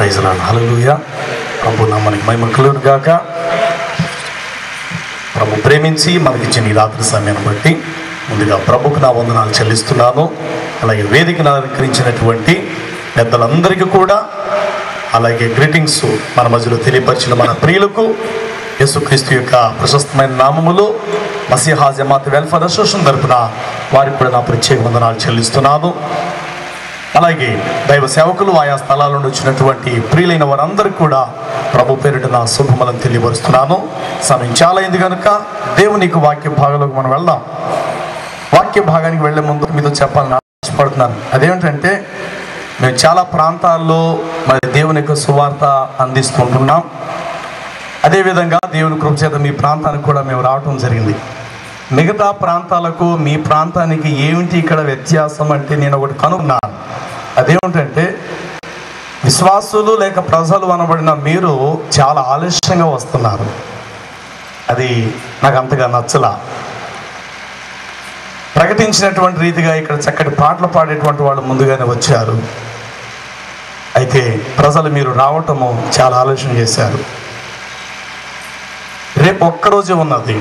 Praise lord. హల్లెలూయా. ప్రభు నామానికి మహిమ కలుగును గాక. ప్రభు ప్రేమించి మనకిచ్చిన ఈ రాత్రి సమయాన్ని బట్టి ముందుగా ప్రభుకు నా వందనాలు చెల్లిస్తున్నాను. అలాగే వేదికను అలంకరించినటువంటి పెద్దలందరికీ కూడా, అలాగే గ్రీటింగ్స్ మన మధ్యలో తెలియపరిచిన మన ప్రియులకు యేసుక్రీస్తు యొక్క ప్రశస్తమైన నామములో మసీహా జమాత్ వెల్ఫేర్ అసోసియేషన్ తరపున వారికి కూడా నా ప్రత్యేక వందనాలు చెల్లిస్తున్నాను. అలాగే దైవ సేవకులు ఆయా స్థలాల నుండి వచ్చినటువంటి ప్రియులైన వారందరికీ కూడా ప్రభు పేరిట నా శుభములను తెలియపరుస్తున్నాను. సమయం చాలా అయింది కనుక దేవునికి వాక్య భాగంలోకి మనం వెళ్దాం. వాక్య భాగానికి వెళ్లే ముందు మీతో చెప్పాలని ఆశపడుతున్నాను. అదేమిటంటే, మేము చాలా ప్రాంతాల్లో మరి దేవుని యొక్క సువార్త అందిస్తుంటున్నాం. అదేవిధంగా దేవుని కృప చేత మీ ప్రాంతానికి కూడా మేము రావటం జరిగింది. మిగతా ప్రాంతాలకు మీ ప్రాంతానికి ఏమిటి ఇక్కడ వ్యత్యాసం అంటే, నేను ఒకటి కనుగొన్నాను. అదేమిటంటే, విశ్వాసులు లేక ప్రజలు అనబడిన మీరు చాలా ఆలస్యంగా వస్తున్నారు. అది నాకు అంతగా నచ్చలా. ప్రకటించినటువంటి రీతిగా ఇక్కడ చక్కటి పాటలు పాడేటువంటి వాళ్ళు ముందుగానే వచ్చారు. అయితే ప్రజలు మీరు రావటము చాలా ఆలస్యం చేశారు. రేపు ఒక్కరోజే ఉన్నది.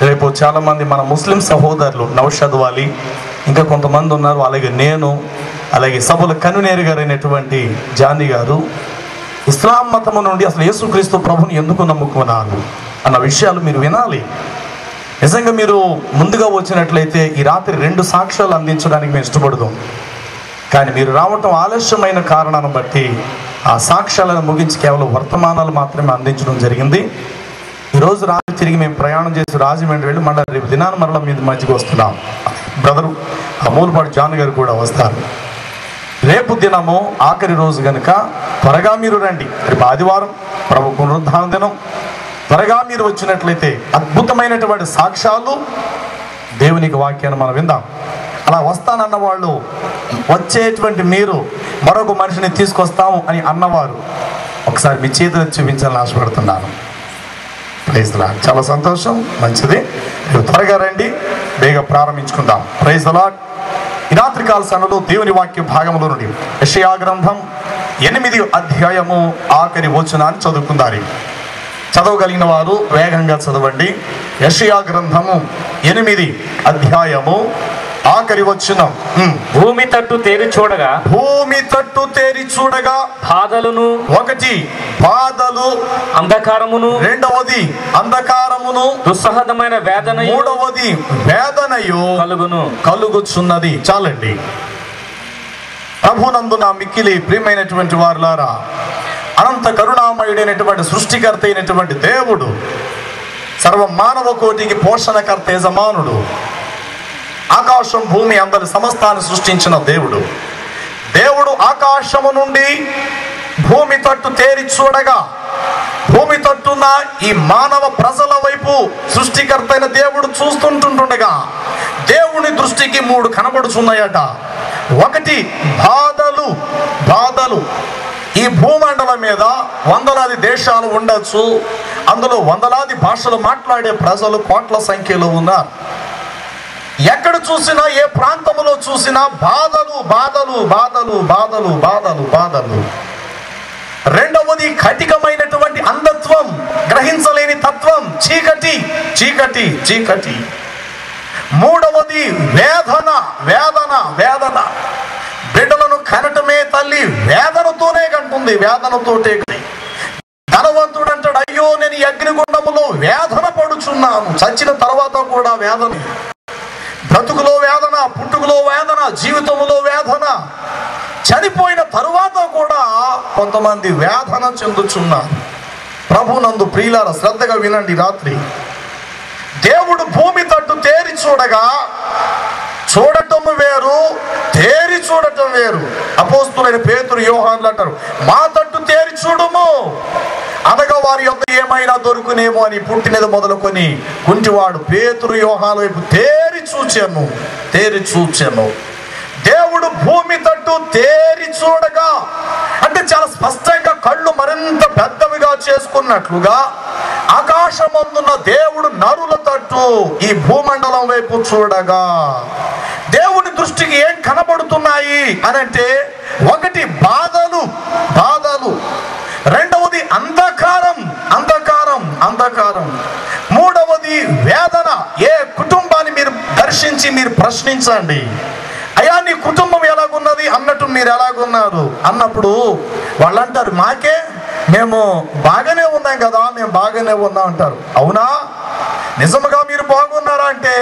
రేపు చాలామంది మన ముస్లిం సహోదరులు నౌషద్ వాలి, ఇంకా కొంతమంది ఉన్నారు, అలాగే నేను, అలాగే సభల కన్వీనర్ గారు అయినటువంటి జానీ గారు ఇస్లాం మతము నుండి అసలు యేసుక్రీస్తు ప్రభుని ఎందుకు నమ్ముకున్నారు అన్న విషయాలు మీరు వినాలి. నిజంగా మీరు ముందుగా వచ్చినట్లయితే ఈ రాత్రి 2 సాక్ష్యాలు అందించడానికి మేము ఇష్టపడదాం. కానీ మీరు రావటం ఆలస్యమైన కారణాన్ని బట్టి ఆ సాక్ష్యాలను ముగించి కేవలం వర్తమానాలు మాత్రమే అందించడం జరిగింది. ఈరోజు రాత్రి తిరిగి మేము ప్రయాణం చేసి రాజమండ్రి వెళ్ళి మళ్ళీ రేపు దినాన్ని మరల మీద మధ్యకి వస్తున్నాం. బ్రదరు అమూలపాటి జాన్ గారు కూడా వస్తారు. రేపు దినము ఆఖరి రోజు కనుక త్వరగా మీరు రండి. రేపు ఆదివారం ప్రభు పునరుద్ధాన దినం. త్వరగా మీరు వచ్చినట్లయితే అద్భుతమైనటువంటి సాక్ష్యాలు, దేవునికి వాక్యాన్ని మనం విందాం. అలా వస్తానన్న వాళ్ళు, వచ్చేటువంటి మీరు మరొక మనిషిని తీసుకొస్తాము అని అన్నవారు ఒకసారి మీ చేతులు చూపించాలని ఆశపడుతున్నాను. Praise the lord. చాలా సంతోషం, మంచిది. త్వరగా రండి, బేగా ప్రారంభించుకుందాం. Praise the lord. ఈ రాత్రికాల సమయంలో దేవుని వాక్య భాగంలో నుండి యెషయా గ్రంథం 8వ అధ్యాయము ఆఖరి వచనాన్ని చదువుకుందారు. చదవగలిగిన వారు వేగంగా చదవండి. యెషయా గ్రంథము 8వ అధ్యాయము ఆఖరి వచనం. భూమి తట్టు తేరి చూడగా, భూమి తట్టు తేరి చూడగా బాధలను, 1 బాధలు, అంధకారమును, 2వది అంధకారమును, దుస్సహమైన వేదనయు, 3వది వేదనయు కలుగుచున్నది. చాలండి. ప్రభునందు నా మిక్కిలి ప్రియమైనటువంటి వారులారా, అనంత కరుణామయుడైనటువంటి సృష్టికర్త అయినటువంటి దేవుడు, సర్వ మానవ కోటికి పోషణకర్త యజమానుడు, ఆకాశం భూమి అందరి సమస్తాన్ని సృష్టించిన దేవుడు, దేవుడు ఆకాశము నుండి భూమి తట్టు తేరి చూడగా, భూమి తట్టున్న ఈ మానవ ప్రజల వైపు సృష్టికర్త అయిన దేవుడు చూస్తుంటుండగా దేవుని దృష్టికి 3 కనబడుచున్నాయట. 1 బాధలు. బాధలు. ఈ భూమండలం మీద వందలాది దేశాలు ఉండొచ్చు. అందులో వందలాది భాషలు మాట్లాడే ప్రజలు కోట్ల సంఖ్యలో ఉన్నారు. ఎక్కడ చూసినా, ఏ ప్రాంతంలో చూసినా బాధలు, బాధలు, బాధలు, బాధలు, బాధలు, బాధలు. 2వది కఠికమైనటువంటి అంధత్వం, గ్రహించలేని తత్వం, చీకటి, చీకటి, చీకటి. 3వది వేదన, వేదన, వేదన. బిడ్డలను కనటమే తల్లి వేదనతోనే కంటుంది, వేదనతోటే. ధనవంతుడు అంటాడు, అయ్యో నేను ఈ అగ్నిగుండములో వేదన పడుచున్నాను. చచ్చిన తర్వాత కూడా వేదన. బ్రతుకులో వేదన, పుట్టుకలో వేదన, జీవితంలో వేదన. చనిపోయిన తరువాత కూడా కొంతమంది వేదన చెందుచున్నారు. ప్రభునందు ప్రియులారా, శ్రద్ధగా వినండి. రాత్రి దేవుడు భూమి తట్టు తేరి చూడగా, చూడటం వేరు, తేరి చూడటం వేరు. అపోస్తులైన పేతురు, యోహానులు అంటారు, మా తట్టు తేరి చూడుము, అనగా వారి యొక్క ఏమైనా దొరుకునేమో అని పుట్టినది మొదలుకొని కుంటివాడు పేతురు, యోహాను వైపు తేరి చూచాను, తేరి చూచాను. దేవుడు భూమి తట్టు తేరి చూడగా అంటే చాలా స్పష్టంగా కళ్ళు మరింత పెద్దవిగా చేసుకున్నట్లుగా ఆకాశమందున్న దేవుడు నరుల తట్టు ఈ భూమండలం వైపు చూడగా దేవుని దృష్టికి ఏం కనబడుతున్నాయి అని అంటే, ఒకటి బాధలు, రెండవది అంధకారం, మూడవది వేదన. ఏ కుటుంబాన్ని మీరు దర్శించి మీరు ప్రశ్నించండి, అయ్యా నీ కుటుంబం ఎలాగున్నది అన్నట్టు మీరు ఎలాగున్నారు అన్నప్పుడు వాళ్ళు అంటారు, మేము బాగానే ఉన్నాం కదా, మేము బాగానే ఉన్నాం అంటారు. అవునా, నిజముగా మీరు బాగున్నారా అంటే,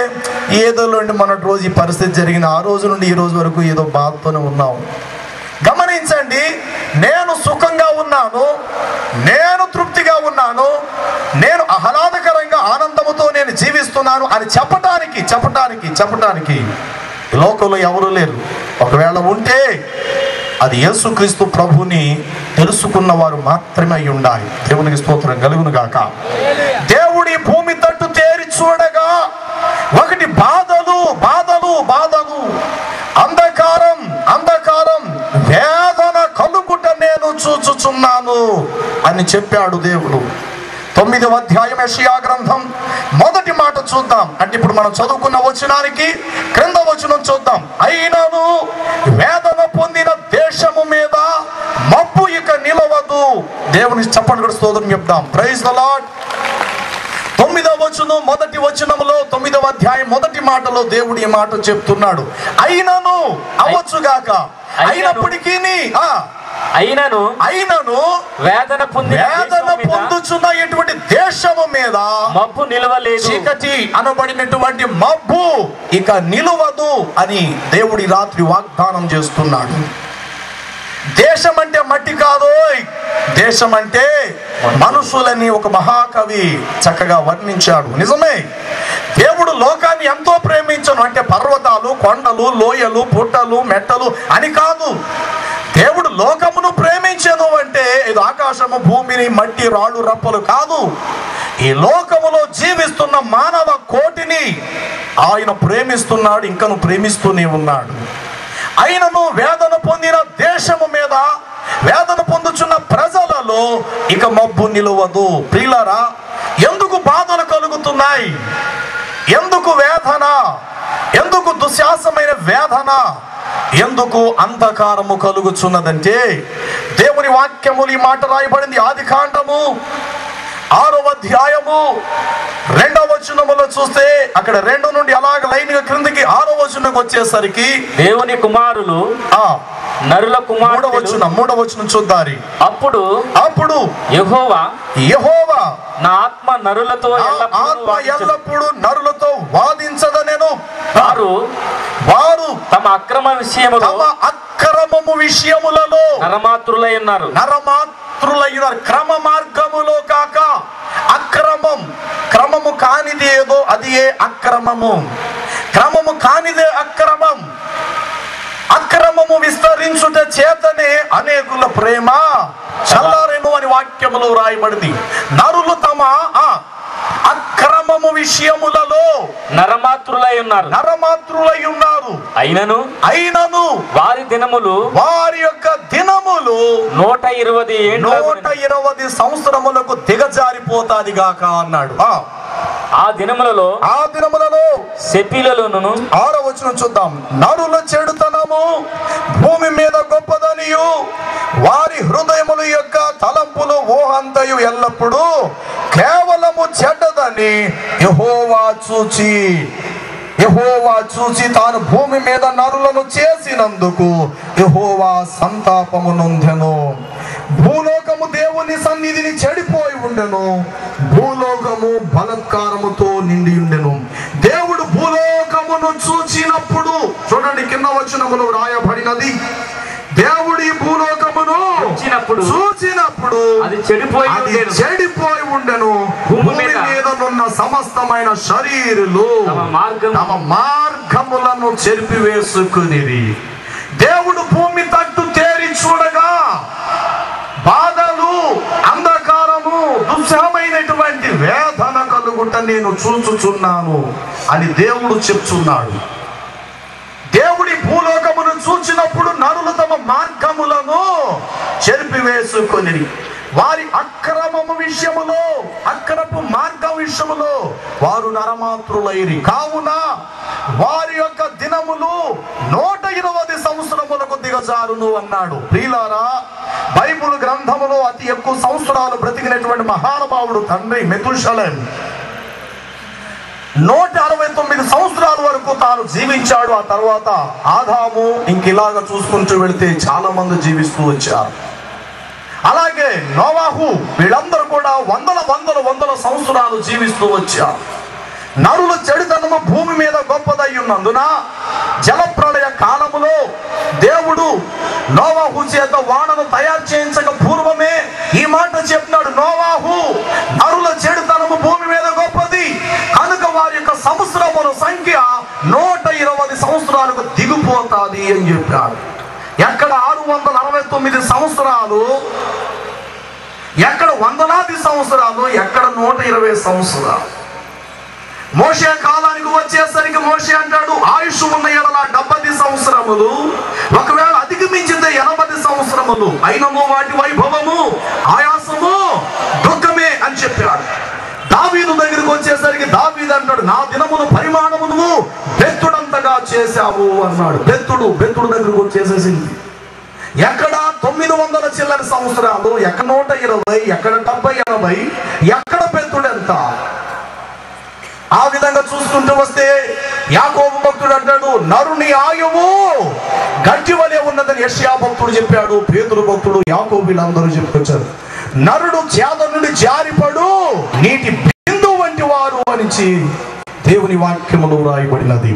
ఏదోలోండి మొన్నటి రోజు ఈ పరిస్థితి జరిగిన ఆ రోజు నుండి ఈ రోజు వరకు ఏదో బాధతోనే ఉన్నాం. గమనించండి, నేను సుఖంగా ఉన్నాను, నేను తృప్తిగా ఉన్నాను, నేను ఆహ్లాదకరంగా ఆనందముతో నేను జీవిస్తున్నాను అని చెప్పటానికి ఈ లోకంలో ఎవరు లేరు. ఒకవేళ ఉంటే అది యేసుక్రీస్తు ప్రభుని తెలుసుకున్న వారు మాత్రమే అయి ఉండాలి. దేవునికి స్తోత్రం కలుగును గాక. దేవుడి భూమి తట్టు తేరి చూడగా ఒకటి బాధలు, అంధకారం, వేదన కలుగుట నేను చూచుచున్నాను అని చెప్పాడు దేవుడు. 9వ అధ్యాయం యెషయా గ్రంథం మొదటి మాట చూద్దాం. అంటే ఇప్పుడు మనం చదువుకున్న వచనానికి క్రింద వచనం చూద్దాం. అయినను వేదన పొందిన దేశము మీద మబ్బు ఇక నిలవదు. దేవుని చప్పట్లు కొట్టి స్తోత్రం చెప్దాం. Praise the lord. 9వ వచనం మొదటి వచనంలో 9వ అధ్యాయం మొదటి మాటలో దేవుడు ఈ మాట చెప్తున్నాడు. అయినను, అవ్వచ్చుగాక, అయినప్పటికీ, అయినను వేదన పొందుచున్న ఎటువంటి దేశము మీద మబ్బు నిలవలేదు, చీకటి అనబడినటువంటి మబ్బు ఇక నిలవదు అని దేవుడి రాత్రి వాగ్దానం చేస్తున్నాడు. దేశం అంటే మట్టి కాదు, దేశం అంటే మనుషులని ఒక మహాకవి చక్కగా వర్ణించాడు. నిజమే, దేవుడు లోకాన్ని ఎంతో ప్రేమించను అంటే పర్వతాలు, కొండలు, లోయలు, పుట్టలు, మెట్టలు అని కాదు. దేవుడు లోకమును ప్రేమించను అంటే ఇది ఆకాశము, భూమిని, మట్టి, రాళ్ళు, రప్పలు కాదు. ఈ లోకములో జీవిస్తున్న మానవ కోటిని ఆయన ప్రేమిస్తున్నాడు, ఇంకను ప్రేమిస్తూనే ఉన్నాడు. అయినను వేదన పొందిన దేశము మీద, వేదన పొందుచున్న ప్రజలలో ఇక మబ్బు నిలవదు. ప్రియులారా, ఎందుకు బాధలు కలుగుతున్నాయి? ఎందుకు వేదన? ఎందుకు దుశ్శాసమైన వేదన? ఎందుకు అంధకారము కలుగుచున్నదంటే, దేవుని వాక్యములు ఈ మాట రాయబడింది. ఆదికాండము 6వ అధ్యాయము 2వ వచనములో చూస్తే, అక్కడ 2 నుండి అలాగ లైన్ గా క్రిందికి 6వ వచనంకి వచ్చేసరికి దేవుని కుమారులు నరుల కుమారుడు. 3వ వచనం చూద్దారి. అప్పుడు యెహోవా నా ఆత్మ నరులతో ఎల్లప్పుడూ నరులతో వాదించదనెను. వారు తమ అక్రమము విషయములలో నరమాత్రులై ఉన్నారు. క్రమ మార్గములో కాక క్రమము కానిది ఏదో అది ఏ అక్రమము, క్రమము కానిదే అక్రమము విస్తరించుట చేతనే అనేకుల ప్రేమ చల్లారెను అని వాక్యములో రాయబడింది. నరులు తమ అక్రమము విషయములలో నరమాత్రులై ఉన్నారు. అయినను వారి యొక్క దినములు 120 సంవత్సరములకు దిగజారిపోతాది గాక అన్నాడు. ఆ దినములలో శపిలలోను. 6వ వచనం చూద్దాం. నరుల చెడుతనము భూమి మీద గొప్పదనియు వారి హృదయముల యొక్క తలంపులు ఊహంతయు ఎల్లప్పుడూ కేవలము చెడ్డదని యెహోవా చూచి తాను భూమి మీద నరులను చేసినందుకు యెహోవా సంతాపము నొందెను. భూలోకము దేవుని సన్నిధిని చెడిపోయి ఉండెను, భూలోకము బలత్కారముతో నిండి ఉండెను. దేవుడు భూలోకమును చూచినప్పుడు, చూడండి కింద వచనములో రాయబడినది, దేవుడు ఈ భూలోకమును చూచినప్పుడు అది చెడిపోయి ఉండెను. భూమి మీద ఉన్న సమస్తమైన శరీరులు తమ మార్గములను చెరిపివేసుకునిరి. దేవుడు భూమి తట్టు తేరి చూడగా బాధలు, అంధకారము, దుస్సహమైనటువంటి వేదన కలుగుట నేను చూచుచున్నాను అని దేవుడు చెప్తున్నాడు. దేవుడి భూలోకమును చూచినప్పుడు నరులు తమ మార్గములను చెరిపివేసుకొని వారి అక్రమము విషయములో, అక్రమపు మార్గం విషయములో వారు నరమాత్రులైరి. కావున వారి యొక్క దినములు దిగజారును అన్నాడు. ప్రియులారా, బైబిల్ గ్రంథములో అతి ఎక్కువ సంవత్సరాలు బ్రతికినటువంటి మహానుభావుడు తండ్రి మెతుషెలెం 169 సంవత్సరాల వరకు తాను జీవించాడు. ఆ తర్వాత ఆదాము ఇంకిలాగా చూసుకుంటూ వెళితే చాలా మంది జీవిస్తూ వచ్చారు. అలాగే నోవాహు, వీళ్ళందరూ కూడా వందల సంవత్సరాలు జీవిస్తూ వచ్చారు. నరుల చెడుతనము భూమి మీద గొప్పదై ఉన్నందున జలప్రళయ కాలములో దేవుడు నోవాహు చేత వానను తయారు చేయించక పూర్వమే ఈ మాట చెప్పినాడు, నోవాహు, నరుల చెడుతనము భూమి మీద గొప్పది కనుక వారి యొక్క సంవత్సరముల సంఖ్య 120 సంవత్సరాలకు దిగిపోతాది అని చెప్పాడు. ఎక్కడ 669 సంవత్సరాలు, ఎక్కడ వందలాది సంవత్సరాలు, ఎక్కడ 120 సంవత్సరాలు. మోషే కాలానికి వచ్చేసరికి మోషే అంటాడు, ఆయుష్ ఉన్న ఎడల 70 సంవత్సరములు, ఒకవేళ అధిగమించితే 80 సంవత్సరములు, అయినము వాటి వైభవము ఆయాసము దుఃఖమే అని చెప్పాడు. దావీదు దగ్గరికి వచ్చేసరికి దావీదు అంటాడు, నా దినమును పరిమాణము నువ్వు బెత్తుడంతగా చేశావు అన్నాడు. బెత్తుడు దగ్గరికి వచ్చేసేసింది. ఎక్కడ 900 చిల్లర సంవత్సరాలు, ఎక్కడ 120, ఎక్కడ 70, 80, ఎక్కడ బెత్తుడు ఎంత? ఆ విధంగా చూసుకుంటూ వస్తే యాకోబు భక్తుడు అంటాడు, నరుని ఆయువు గట్టి వలె ఉన్నదని యెషయా భక్తుడు చెప్పాడు. పేతురు భక్తుడు, యాకోబు వీళ్ళందరూ చెప్పుకొచ్చారు. నరుడు చేద నుండి జారిపడు నీటి బిందు వంటి వారు అనిచి దేవుని వాక్యములో రాయబడినది.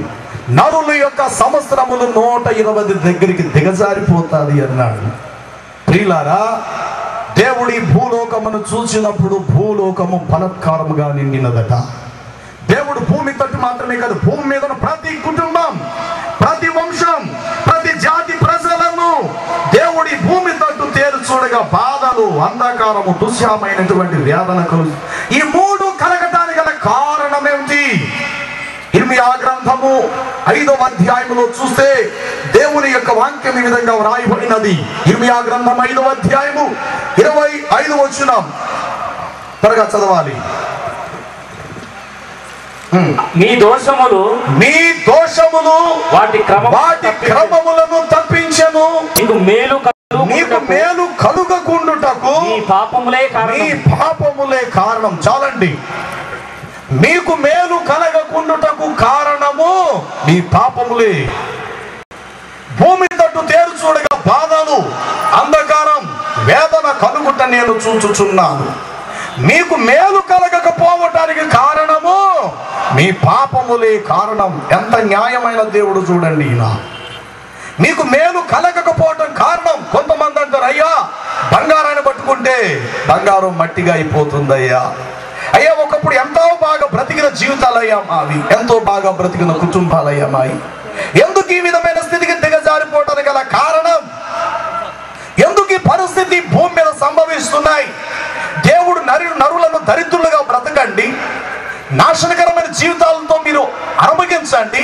నరుల యొక్క సంవత్సరములు 120 దగ్గరికి దిగజారిపోతాది అన్నాడు. ప్రియులారా, దేవుడి భూలోకమును చూసినప్పుడు భూలోకము బలత్కారముగా నిండినదట. దేవుడు భూమి తట్టు మాత్రమే కాదు, భూమి మీద ప్రతి కుటుంబం, ప్రతి వంశం, ప్రతి జాతి ప్రజలను దేవుడి భూమి తట్టు తేరు చూడగా బాధలు, అంధకారము, దుశ్యామైనటువంటి వేదన కలుగు. ఈ 3 కలగటానికి గల కారణం ఏమిటి? ఇర్మియా గ్రంథము 5వ అధ్యాయములో చూస్తే దేవుని యొక్క వాక్యం ఈ విధంగా వ్రాయబడినది. ఇర్మియా గ్రంథం 5వ అధ్యాయము 25వ వచనం త్వరగా చదవాలి. మీ దోషములు వాటి క్రమములను తప్పించెను, నీకు మేలు కలుగకుండుటకు నీ పాపములే కారణం. చాలండి. మీకు మేలు కలగకుండుటకు కారణము మీ పాపములే. భూమి తట్టు తేరు చూడగా బాధలు, అంధకారం, వేదన కలుగుట నేను చూచుచున్నాను. మీకు మేలు కలగకపోవటానికి కారణము మీ పాపములే కారణం. ఎంత న్యాయమైన దేవుడు చూడండి ఈయన. మీకు మేలు కలగకపోవటం కారణం. కొంతమంది అంటారు, అయ్యా బంగారాన్ని పట్టుకుంటే బంగారం మట్టిగా అయిపోతుందయ్యా. అయ్యా ఒకప్పుడు ఎంతో బాగా బ్రతికిన జీవితాలయ్యా మావి, ఎంతో బాగా బ్రతికిన కుటుంబాలయ్యా మావి. ఎందుకు ఈ విధమైన స్థితికి దిగజారిపోవటానికి గల కారణం? ఎందుకు ఈ పరిస్థితి భూమి మీద సంభవిస్తున్నాయి? దేవుడు నరులను దరిద్రులుగా బ్రతకండి, నాశనకరమైన జీవితాలతో మీరు అనుభవించండి,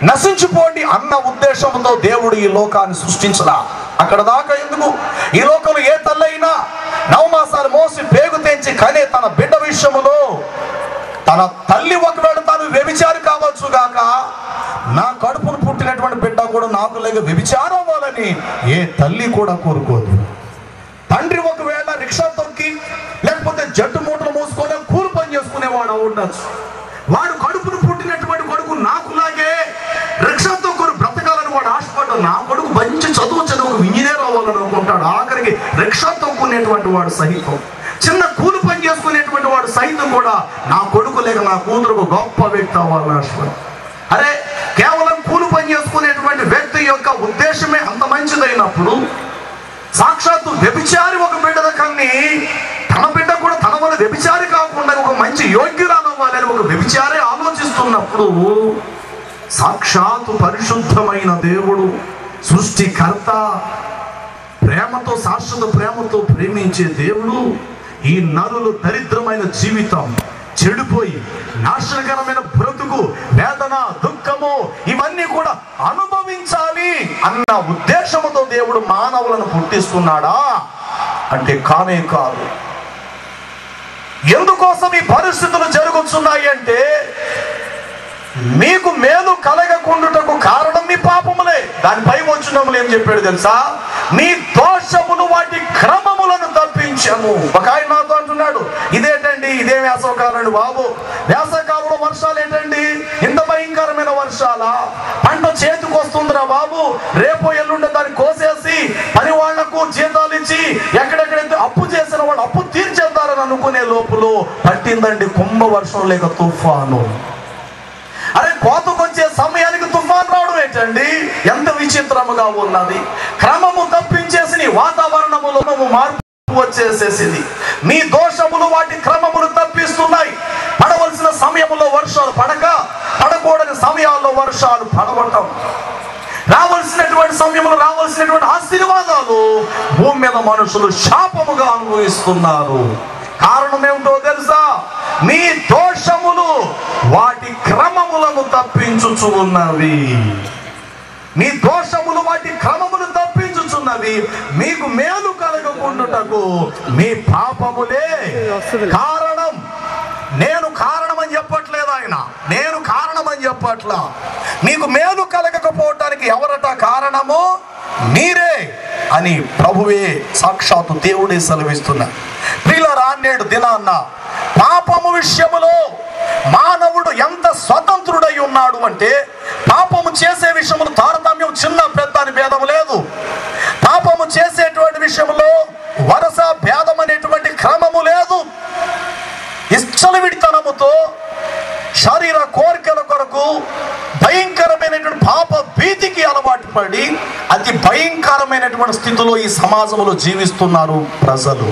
నశించిపోండి అన్న ఉద్దేశంతో దేవుడు ఈ లోకాన్ని సృష్టించలా. అక్కడ దాకా ఎందుకు? ఈ లోకంలో ఏ తల్లైనా 9 మాసాలు మోసి పేగు తెంచి కనే తన బిడ్డ విషయములో తన తల్లి ఒకవేళ తాను వ్యభిచారి కావచ్చు గాక, నా కడుపును పుట్టినటువంటి బిడ్డ కూడా నాకు లేక వ్యభిచారం అవ్వాలని ఏ తల్లి కూడా కోరుకోదు. తండ్రి ఒకవేళ రిక్షా తొక్కి లేకపోతే జట్టు మూటలు మోసుకొని కూలి పని చేసుకునేవాడు ఉండొచ్చు. వాడు కడుపును పుట్టినటువంటి కొడుకు నాకులాగే రిక్షా తొక్కుని బ్రతకాలని వాడు ఆశపడ్డాడు. నా కొడుకు మంచి చదువు ఇంజనీర్ అవ్వాలని అనుకుంటాడు. ఆఖరికి రిక్షా తొక్కునేటువంటి వాడు సహితం, చిన్న కూలి పని చేసుకునేటువంటి వాడు సైతం కూడా నా కొడుకు లేక నా కూతురుకు గొప్ప వ్యక్తి అవ్వాలని ఆశపడు. అరే, కేవలం కూలి పని చేసుకునేటువంటి వ్యక్తి యొక్క ఉద్దేశమే అంత మంచిదైనప్పుడు, సాక్షాత్తు వ్యభిచారి ఒక బిడ్డ కన్ని తన బిడ్డ కూడా తన వల్ల వ్యభిచారి కాకుండా ఒక మంచి యోగ్యురాలు అవ్వాలని ఒక వ్యభిచారి ఆలోచిస్తున్నప్పుడు, సాక్షాత్తు పరిశుద్ధమైన దేవుడు సృష్టికర్త, ప్రేమతో, శాశ్వత ప్రేమతో ప్రేమించే దేవుడు ఈ నరులు దరిద్రమైన జీవితం, చెడిపోయి నాశనకరమైన బ్రతుకు, వేదన, దుఃఖము ఇవన్నీ కూడా అనుభవించాలి అన్న ఉద్దేశముతో దేవుడు మానవులను పుట్టిస్తున్నాడా అంటే కానే కాదు. ఎందుకోసం ఈ పరిస్థితులు జరుగుతున్నాయి అంటే మీకు మేలు కలగకుండుటకు కారణం మీ పాపములే. దానిపై వచ్చినములు ఏం చెప్పాడు తెలుసా? నీ దోషములు వాటి క్రమములను తప్పించాము. ఒక ఆయన నాతో అంటున్నాడు, ఇదేంటండి, ఇదే వేసవకాలం బాబు, వేసవకాలంలో వర్షాలు ఏంటండి, ఇంత భయంకరమైన వర్షాలా? పంట చేతికి వస్తుందిరా బాబు, రేపు ఎల్లుండే దాన్ని కోసేసి పని వాళ్లకు జీతాలు ఇచ్చి ఎక్కడెక్కడైతే అప్పు చేసిన వాళ్ళు అప్పు తీర్చేద్దారని అనుకునే లోపల పట్టిందండి కుంభవర్షం లేక తుఫాను. అరే, కోతకొచ్చే సమయానికి తుఫాన్ రావడం ఏంటండి? ఎంత విచిత్రముగా ఉన్నది. క్రమము తప్పించేసి నీ వాతావరణములో మార్పు వచ్చేసేసింది. మీ దోషములు వాటి క్రమములు తప్పిస్తున్నాయి. పడవలసిన సమయంలో వర్షాలు పడక, పడకూడని సమయాల్లో వర్షాలు పడవటం, రావాల్సినటువంటి సమయంలో రావాల్సినటువంటి ఆశీర్వాదాలు భూమి మీద మనుషులు శాపముగా అనుభవిస్తున్నారు. కారణం ఏమిటో తెలుసా? మీ దోషములు వాటి క్రమములను తప్పించుచు ఉన్నవి. మీ దోషములు వాటి క్రమములు తప్పించుచున్నవి. మీకు మేలు కలగకుండుటకు మీ పాపములే కారణం. నేను కారణం అని చెప్పట్లేదు ఆయన, నేను కారణం అని చెప్పట్లా. మీకు మేలు కలగకపోవటానికి ఎవరట కారణము? మీరే అని ప్రభువే సాక్షాత్తు దేవుడే సెలవిస్తున్నారు. ప్రియులారా, నేడు దినాన్న పాపము విషయములో మానవుడు ఎంత స్వతంత్రుడై ఉన్నాడు అంటే, పాపము చేసే విషయంలో తారతమ్యం చిన్న పెద్ద అని భేదం లేదు. పాపము చేసేటువంటి విషయంలో వరస భేదం అనేటువంటి క్రమము లేదు. ఇచ్చలవిడితనముతో శరీర కోరికల కొరకు భయంకరమైనటువంటి పాప భీతికి అలవాటు పడి అతి భయంకరమైనటువంటి స్థితిలో ఈ సమాజంలో జీవిస్తున్నారు ప్రజలు.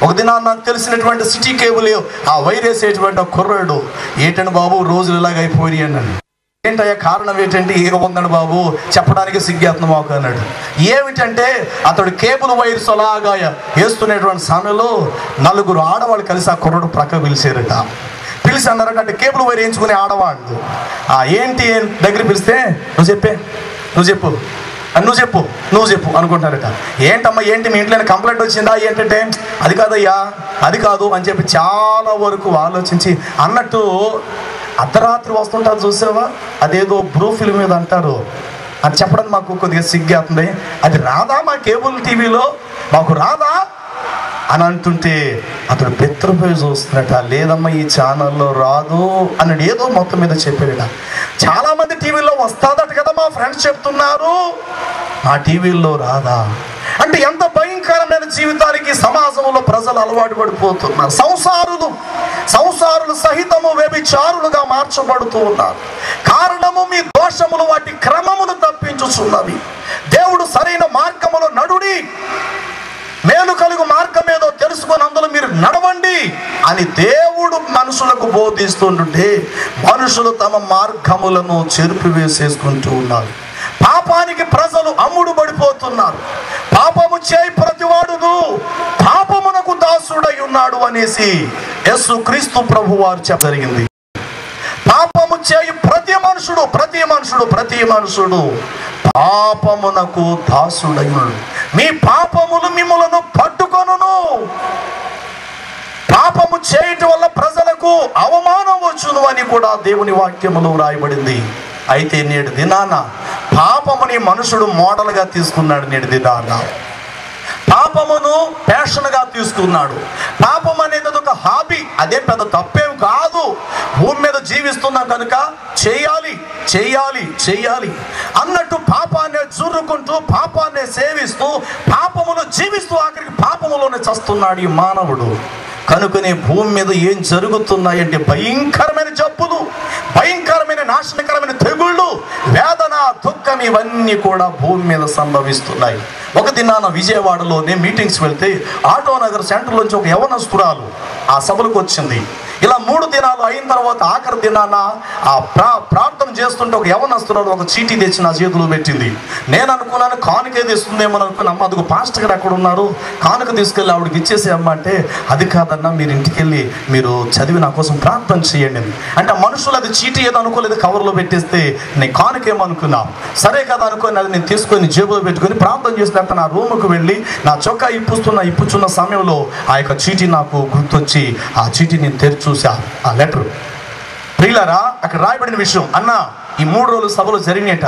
ఒక దినాన్ని నాకు తెలిసినటువంటి సిటీ కేబుల్ ఆ వైరేసేటువంటి కుర్రాడు, ఏంటండి బాబు రోజులు ఇలాగ అయిపోయి అన్నాడు. ఏంటయ్యా కారణం ఏంటంటే, ఏముందండి బాబు చెప్పడానికి సిగ్గేత్నం మాకు అన్నాడు. ఏమిటంటే, అతడు కేబుల్ వైర్స్ అలాగా వేస్తున్నటువంటి సమయంలో 4 ఆడవాళ్ళు కలిసి ఆ కుర్రాడు ప్రక్క పిలిచారట. పిలిచి అన్నారట, అంటే కేబుల్ వైర్ వేయించుకునే ఆడవాళ్ళు ఏంటి దగ్గర పిలిస్తే, నువ్వు చెప్పు అనుకుంటారట. ఏంటమ్మా, ఏంటి మీ ఇంట్లో కంప్లైంట్ వచ్చిందా? ఏంటంటే, అది కాదయ్యా, అది కాదు అని చెప్పి చాలా వరకు ఆలోచించి అన్నట్టు అర్ధరాత్రి వస్తుంటారు చూసావా, అదేదో బ్రూ ఫిల్మ్ మీద అంటారు, అది చెప్పడానికి మాకు కొద్దిగా సిగ్గేస్తుంది. అది రాదా మా కేబుల్ టీవీలో, మాకు రాదా అని అంటుంటే అతడు బెత్తరపోయి చూస్తున్నట. లేదమ్మా ఈ ఛానల్లో రాదు అన్నాడు. ఏదో మొత్తం మీద చెప్పాడట. చాలా మంది టీవీలో వస్తాదట కదా, మా ఫ్రెండ్స్ చెప్తున్నారు, మా టీవీల్లో రాదా అంటే ఎంత భయంకరమైన జీవితానికి సమాజంలో ప్రజలు అలవాటు పడిపోతున్నారు. సంసారులు సహితము వ్యభిచారులుగా మార్చబడుతూ ఉన్నారు. కారణము మీ దోషములు వాటి క్రమమును తప్పించుచున్నవి. దేవుడు సరైన మార్గములో నడుడి, మేలు కలుగు మార్గం ఏదో తెలుసుకొని అందులో మీరు నడవండి అని దేవుడు మనుషులకు బోధిస్తుంటే మనుషులు తమ మార్గములను చెరిపివేసేసుకుంటూ ఉన్నారు. పాపానికి ప్రజలు అమ్ముడు పడిపోతున్నారు. పాపము చేయి ప్రతివాడును పాపమునకు దాసుడై ఉన్నాడు అనేసి యేసు క్రీస్తు ప్రభు వారు చెప్ప జరిగింది. పాపము చేయి ప్రతి మనుషుడు పాపమునకు దాసుడై ఉన్నాడు. మీ పాపములు మిమ్ములను పట్టుకొనును. పాపము చేయటం వల్ల ప్రజలకు అవమానం వచ్చును అని కూడా దేవుని వాక్యములో రాయబడింది. అయితే నేడు దినాన పాపముని మనుషుడు మోడల్గా తీసుకున్నాడు. నేడు దినాన పాపమును ప్యాషన్గా తీసుకున్నాడు. పాపం అనేది ఒక హాబీ, అదే పెద్ద తప్పేం కాదు. భూమి మీద జీవిస్తున్నాం కనుక చేయాలి అన్నట్టు పాపాన్ని జుర్రుకుంటూ, పాపాన్ని సేవిస్తూ, పాపమును జీవిస్తూ ఆఖరికి పాపములోనే చస్తున్నాడు ఈ మానవుడు. కనుకనే భూమి మీద ఏం జరుగుతున్నాయంటే భయంకరమైన జబ్బులు, భయంకరమైన నాశనకరమైన తెగుళ్ళు, వేదన, దుఃఖం ఇవన్నీ కూడా భూమి మీద సంభవిస్తున్నాయి. ఒక దినాన విజయవాడలో నేను మీటింగ్స్ వెళ్తే ఆటో నగర్ సెంటర్లోంచి ఒక యవనస్తురాలు ఆ సభలకు వచ్చింది. ఇలా 3 దినాలు అయిన తర్వాత ఆఖరి దినాన ఆ ప్రార్థన చేస్తుంటే ఒక యవనస్తురాలు ఒక చీటీ తెచ్చి నా చేతిలో పెట్టింది. నేను అనుకున్నాను కానుకేది ఇస్తుందేమో అనుకున్నా. అమ్మ అదిగో పాస్టర్ గారు అక్కడ ఉన్నారు, కానుక తీసుకెళ్ళి ఆవిడకి ఇచ్చేసే అమ్మ అంటే, అది కాదన్నా మీరు ఇంటికి వెళ్ళి మీరు చదివి నా కోసం ప్రార్థన చేయండి అంటే, మనుషులు అది చీటీ ఏదో అనుకోలేదు, కవర్లో పెట్టేస్తే నేను కానుకేమనుకున్నా. సరే కదా అనుకోని అది నేను తీసుకొని జేబులో పెట్టుకొని ప్రార్థన చేసినట్టు నా రూముకు వెళ్ళి నా చొక్కా ఇప్పుచున్న సమయంలో ఆ యొక్క చీటీ నాకు గుర్తొచ్చి ఆ చీటీ నేను తెరిచి చూసా. ఆ లెటర్ ప్రియులారా, అక్కడ రాయబడిన విషయం, అన్న ఈ 3 రోజులు సభలు జరిగినట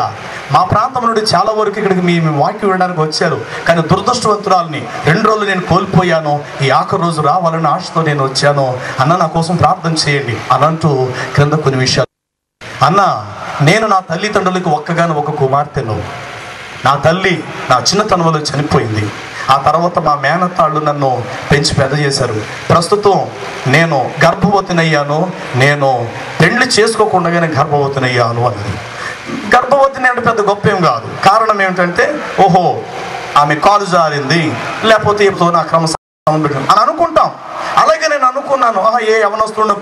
మా ప్రాంతం నుండి చాలా వరకు ఇక్కడికి మీ వాక్యం వినడానికి వచ్చారు. కానీ దురదృష్టవంతురాలని 2 రోజులు నేను కోల్పోయాను. ఈ ఆఖరి రోజు రావాలని ఆశతో నేను వచ్చాను. అన్న నా కోసం ప్రార్థన చేయండి అని అంటూ క్రింద కొన్ని విషయాలు. అన్న, నేను నా తల్లిదండ్రులకు ఒక్కగాను ఒక కుమార్తెను. నా తల్లి నా చిన్నతనంలో చనిపోయింది. ఆ తర్వాత మా మేనత్తాళ్ళు నన్ను పెంచి పెద్ద చేశారు. ప్రస్తుతం నేను గర్భవతినయ్యాను. నేను పెళ్లి చేసుకోకుండానే గర్భవతినయ్యాను అన్నది. గర్భవతిని అంటే పెద్ద గొప్ప ఏం కాదు. కారణం ఏమిటంటే, ఓహో ఆమె కాలు జారింది, లేకపోతే నా క్రమం అని అనుకుంటాం. అలాగే నేను అనుకున్నాను, ఏ యవనస్తులను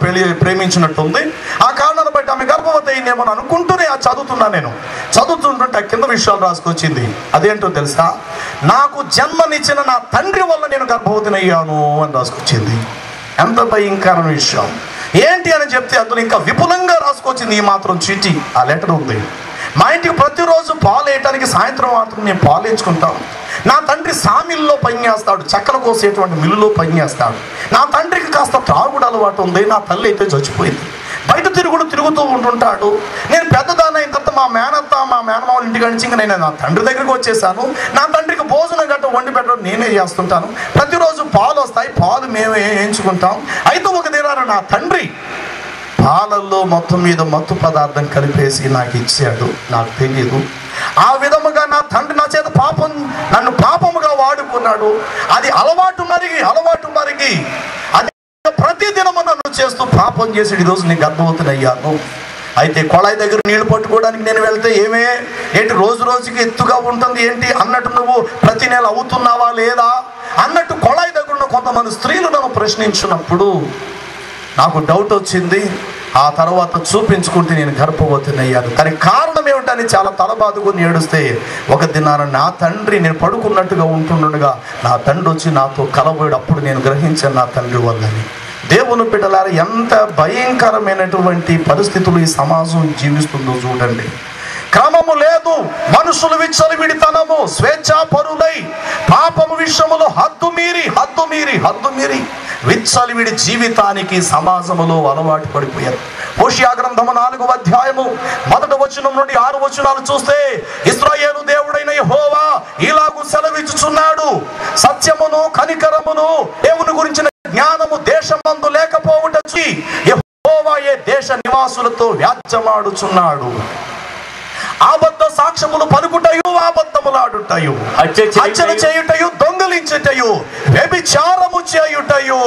ప్రేమించినట్టుంది, ఆ కారణాన్ని బట్టి ఆమె గర్భవతి అయిందేమో అనుకుంటూనే చదువుతున్నాను. నేను చదువుతుంటుంటే ఆ కింద విషయాలు రాసుకొచ్చింది. అదేంటో తెలుసా? నాకు జన్మనిచ్చిన నా తండ్రి వల్ల నేను గర్భవతిని అయ్యాను అని రాసుకొచ్చింది. ఎంత భయంకరమైన విషయం. ఏంటి అని చెప్తే అందులో ఇంకా విపులంగా రాసుకొచ్చింది. ఈ మాత్రం చీటీ ఆ లెటర్ ఉంది. మా ఇంటికి ప్రతిరోజు పాలు వేయటానికి సాయంత్రం మాత్రం మేము పాలు వేయించుకుంటాం. నా తండ్రి సామిల్లో పనిచేస్తాడు, చెక్కలు కోసేటువంటి మిల్లులో పనిచేస్తాడు. నా తండ్రికి కాస్త త్రాగుడు అలవాటు ఉంది. నా తల్లి అయితే చచ్చిపోయింది. బయట తిరుగుతూ ఉంటుంటాడు. నేను పెద్దదాన్ని అయిన తర్వాత మా మేనమావుల ఇంటికి నుంచి ఇంకా నేను నా తండ్రి దగ్గరికి వచ్చేసాను. నా తండ్రికి భోజనం గట్ట వండి పెట్టడం నేనే చేస్తుంటాను. ప్రతిరోజు పాలు వస్తాయి, పాలు మేమే వేయించుకుంటాం. అయితే ఒక దినాన నా తండ్రి పాలల్లో మొత్తం మీద మత్తు పదార్థం కలిపేసి నాకు ఇచ్చాడు. నాకు తెలియదు. ఆ విధముగా నా తండ్రి నా చేత నన్ను పాపముగా వాడుకున్నాడు. అది అలవాటు మరిగి అది ప్రతిదినము నన్ను చేస్తూ పాపం చేసి ఈరోజు నేను గర్భవతిని అయ్యాను. అయితే కొళాయి దగ్గర నీళ్లు పట్టుకోవడానికి నేను వెళ్తే ఏంటి రోజుకి ఎత్తుగా ఉంటుంది ఏంటి అన్నట్టు నువ్వు ప్రతి నెల అవుతున్నావా లేదా అన్నట్టు కొళాయి దగ్గర ఉన్న కొంతమంది స్త్రీలు నన్ను ప్రశ్నించినప్పుడు నాకు డౌట్ వచ్చింది. ఆ తర్వాత చూపించుకుంటే నేను గర్భవతిని అయ్యాను. కానీ కారణం ఏమిటని చాలా తలబాదుకుని ఏడుస్తే ఒక దినాన నా తండ్రి, నేను పడుకున్నట్టుగా ఉంటుండగా నా తండ్రి వచ్చి నాతో కలబోయాడు. అప్పుడు నేను గ్రహించాను నా తండ్రి వల్లని. దేవుని బిడ్డలారా, ఎంత భయంకరమైనటువంటి పరిస్థితులు ఈ సమాజం జీవిస్తుందో చూడండి. క్రమము లేదు, మనుషులు విచ్చలవిడితనము, స్వేచ్ఛాపరులై పాపము విషయములో హద్దు మీరి విచ్చలవిడి జీవితానికి సమాజములో అలవాటు పడిపోయారు. హోషేయ గ్రంథము 4వ అధ్యాయము 1వ వచనం నుండి 6 వచనాలు చూస్తే, ఇశ్రాయేలు దేవుడైన యెహోవా ఇలాగు సెలవిచ్చుచున్నాడు, సత్యమును కనికరమును దేవుని గురించిన జ్ఞానము దేశమందు లేకపోవుట యెహోవా ఏ దేశ నివాసులతో వ్యాజ్యమాడుచున్నాడు. అబద్ధ సాక్ష్యములు పలుకుటయు, అబద్ధములాడుటయు, హత్యలు చేయుటయు, దొంగిలించుటయు, వ్యభిచారము చేయుటయు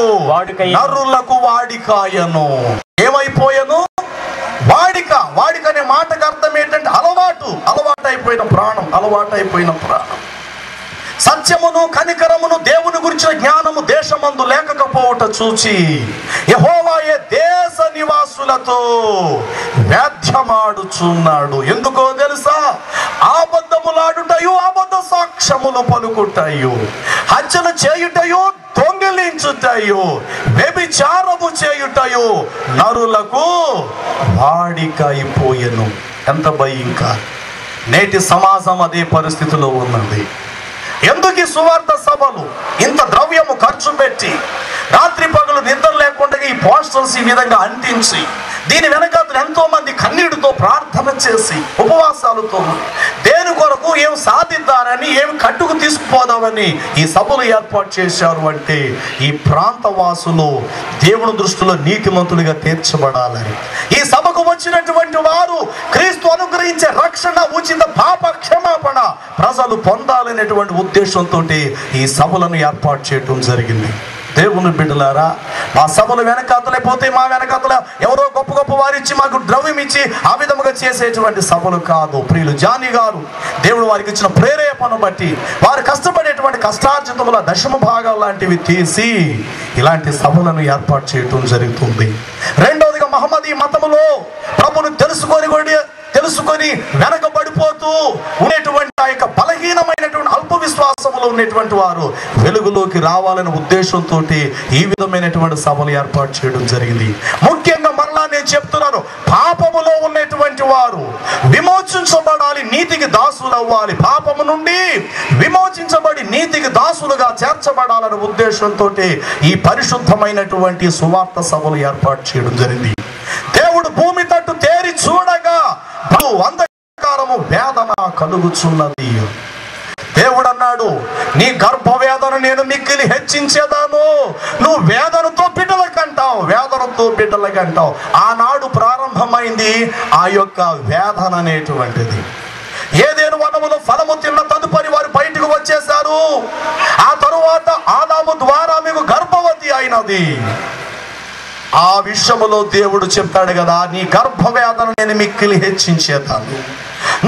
నరులకు వాడికాయను. ఏమైపోయను? వాడిక అనే మాటకు అర్థం ఏంటంటే అలవాటైపోయిన ప్రాణం. సత్యమును కనికరమును దేవుని గురించిన జ్ఞానము దేశమందు లేకపోవట చూచి యెహోవా ఏ దేశ నివాసులతో వ్యాజ్యమాడుచున్నాడు. ఎందుకో తెలుసా? అబద్ధములాడుటయు, అబద్ధ సాక్ష్యములు పలుకుటయు, హత్యలు చేయుటయు, దొంగిలించుటయు, వ్యభిచారము చేయుటయు నరులకు వాడిక అయిపోయెను. ఎంత భయంకరం! నేటి సమాజం అదే పరిస్థితిలో ఉన్నది. ఎందుకు ఈ సువార్త సభలు ఇంత ద్రవ్యము ఖర్చు పెట్టి రాత్రి పగలు నిద్ర లేకుండా ఈ పోస్టర్స్ ఈ విధంగా అంటించి దీని వెనకాల ఎంతో మంది కన్నీటితో ప్రార్థన చేసి ఉపవాసాలతో దేని కొరకు ఏం సాధిద్దారని, ఏం కట్టుకు తీసుకుపోదామని ఈ సభలు ఏర్పాటు చేశారు అంటే ఈ ప్రాంత వాసులు దేవుని దృష్టిలో నీతిమంతులుగా తీర్చబడాలని, ఈ సభకు వచ్చినటువంటి వారు క్రీస్తు అనుగ్రహించే రక్షణ, ఉచిత పాప క్షమాపణ ప్రజలు పొందాలనేటువంటి ఉద్దేశంతో ఈ సభలను ఏర్పాటు చేయడం జరిగింది. దేవుని బిడ్డలారా, మా సభలు వెనకాతలేకపోతే మా వెనకాతల ఎవరో గొప్ప వారు ఇచ్చి మాకు ద్రవ్యం ఇచ్చి ఆ విధముగా చేసేటువంటి సభలు కాదు. ప్రియులు జానీ గారు దేవుడు వారికి ఇచ్చిన ప్రేరేపణ బట్టి వారు కష్టపడేటువంటి కష్టార్జితముల దశమ భాగాలు లాంటివి తీసి ఇలాంటి సభలను ఏర్పాటు చేయటం జరుగుతుంది. రెండవదిగా మహమ్మదీ మతములో ప్రభును తెలుసుకొని వెనకబడిపోతూ ఉండేటువంటి ఆ యొక్క బలహీనమైనటువంటి అల్ప విశ్వాసములో ఉన్నటువంటి వారు వెలుగులోకి రావాలనే ఉద్దేశంతో ఈ విధమైనటువంటి సభలు ఏర్పాటు చేయడం జరిగింది. ముఖ్యంగా మరలా నేను చెప్తున్నాను, పాపములో ఉన్నటువంటి వారు విమోచించబడాలి, నీతికి దాసులు అవ్వాలి. పాపము నుండి విమోచించబడి నీతికి దాసులుగా చేర్చబడాలనే ఉద్దేశంతో ఈ పరిశుద్ధమైనటువంటి సువార్త సభలు ఏర్పాటు చేయడం జరిగింది. దేవుడు భూమి తట్టు తేరి చూడగా అంధకారము మాత్రము వేదన కలుగుచున్నది. దేవుడు అన్నాడు, నీ గర్భవేదన నేను మిక్కిలి హెచ్చించేదాను. నువ్వు వేదనతో బిడ్డలకంటావు, వేదనతో బిడ్డలకంటావు. ఆనాడు ప్రారంభమైంది ఆ యొక్క వేదన అనేటువంటిది. ఏదేను వనములో ఫలము తిన్న తదుపరి వారు బయటకు వచ్చేశారు. ఆ తరువాత ఆదాము ద్వారా మీకు గర్భవతి అయినది. ఆ విషయములో దేవుడు చెప్తాడు కదా, నీ గర్భవేదన నేను మిక్కిలి హెచ్చించేతాను.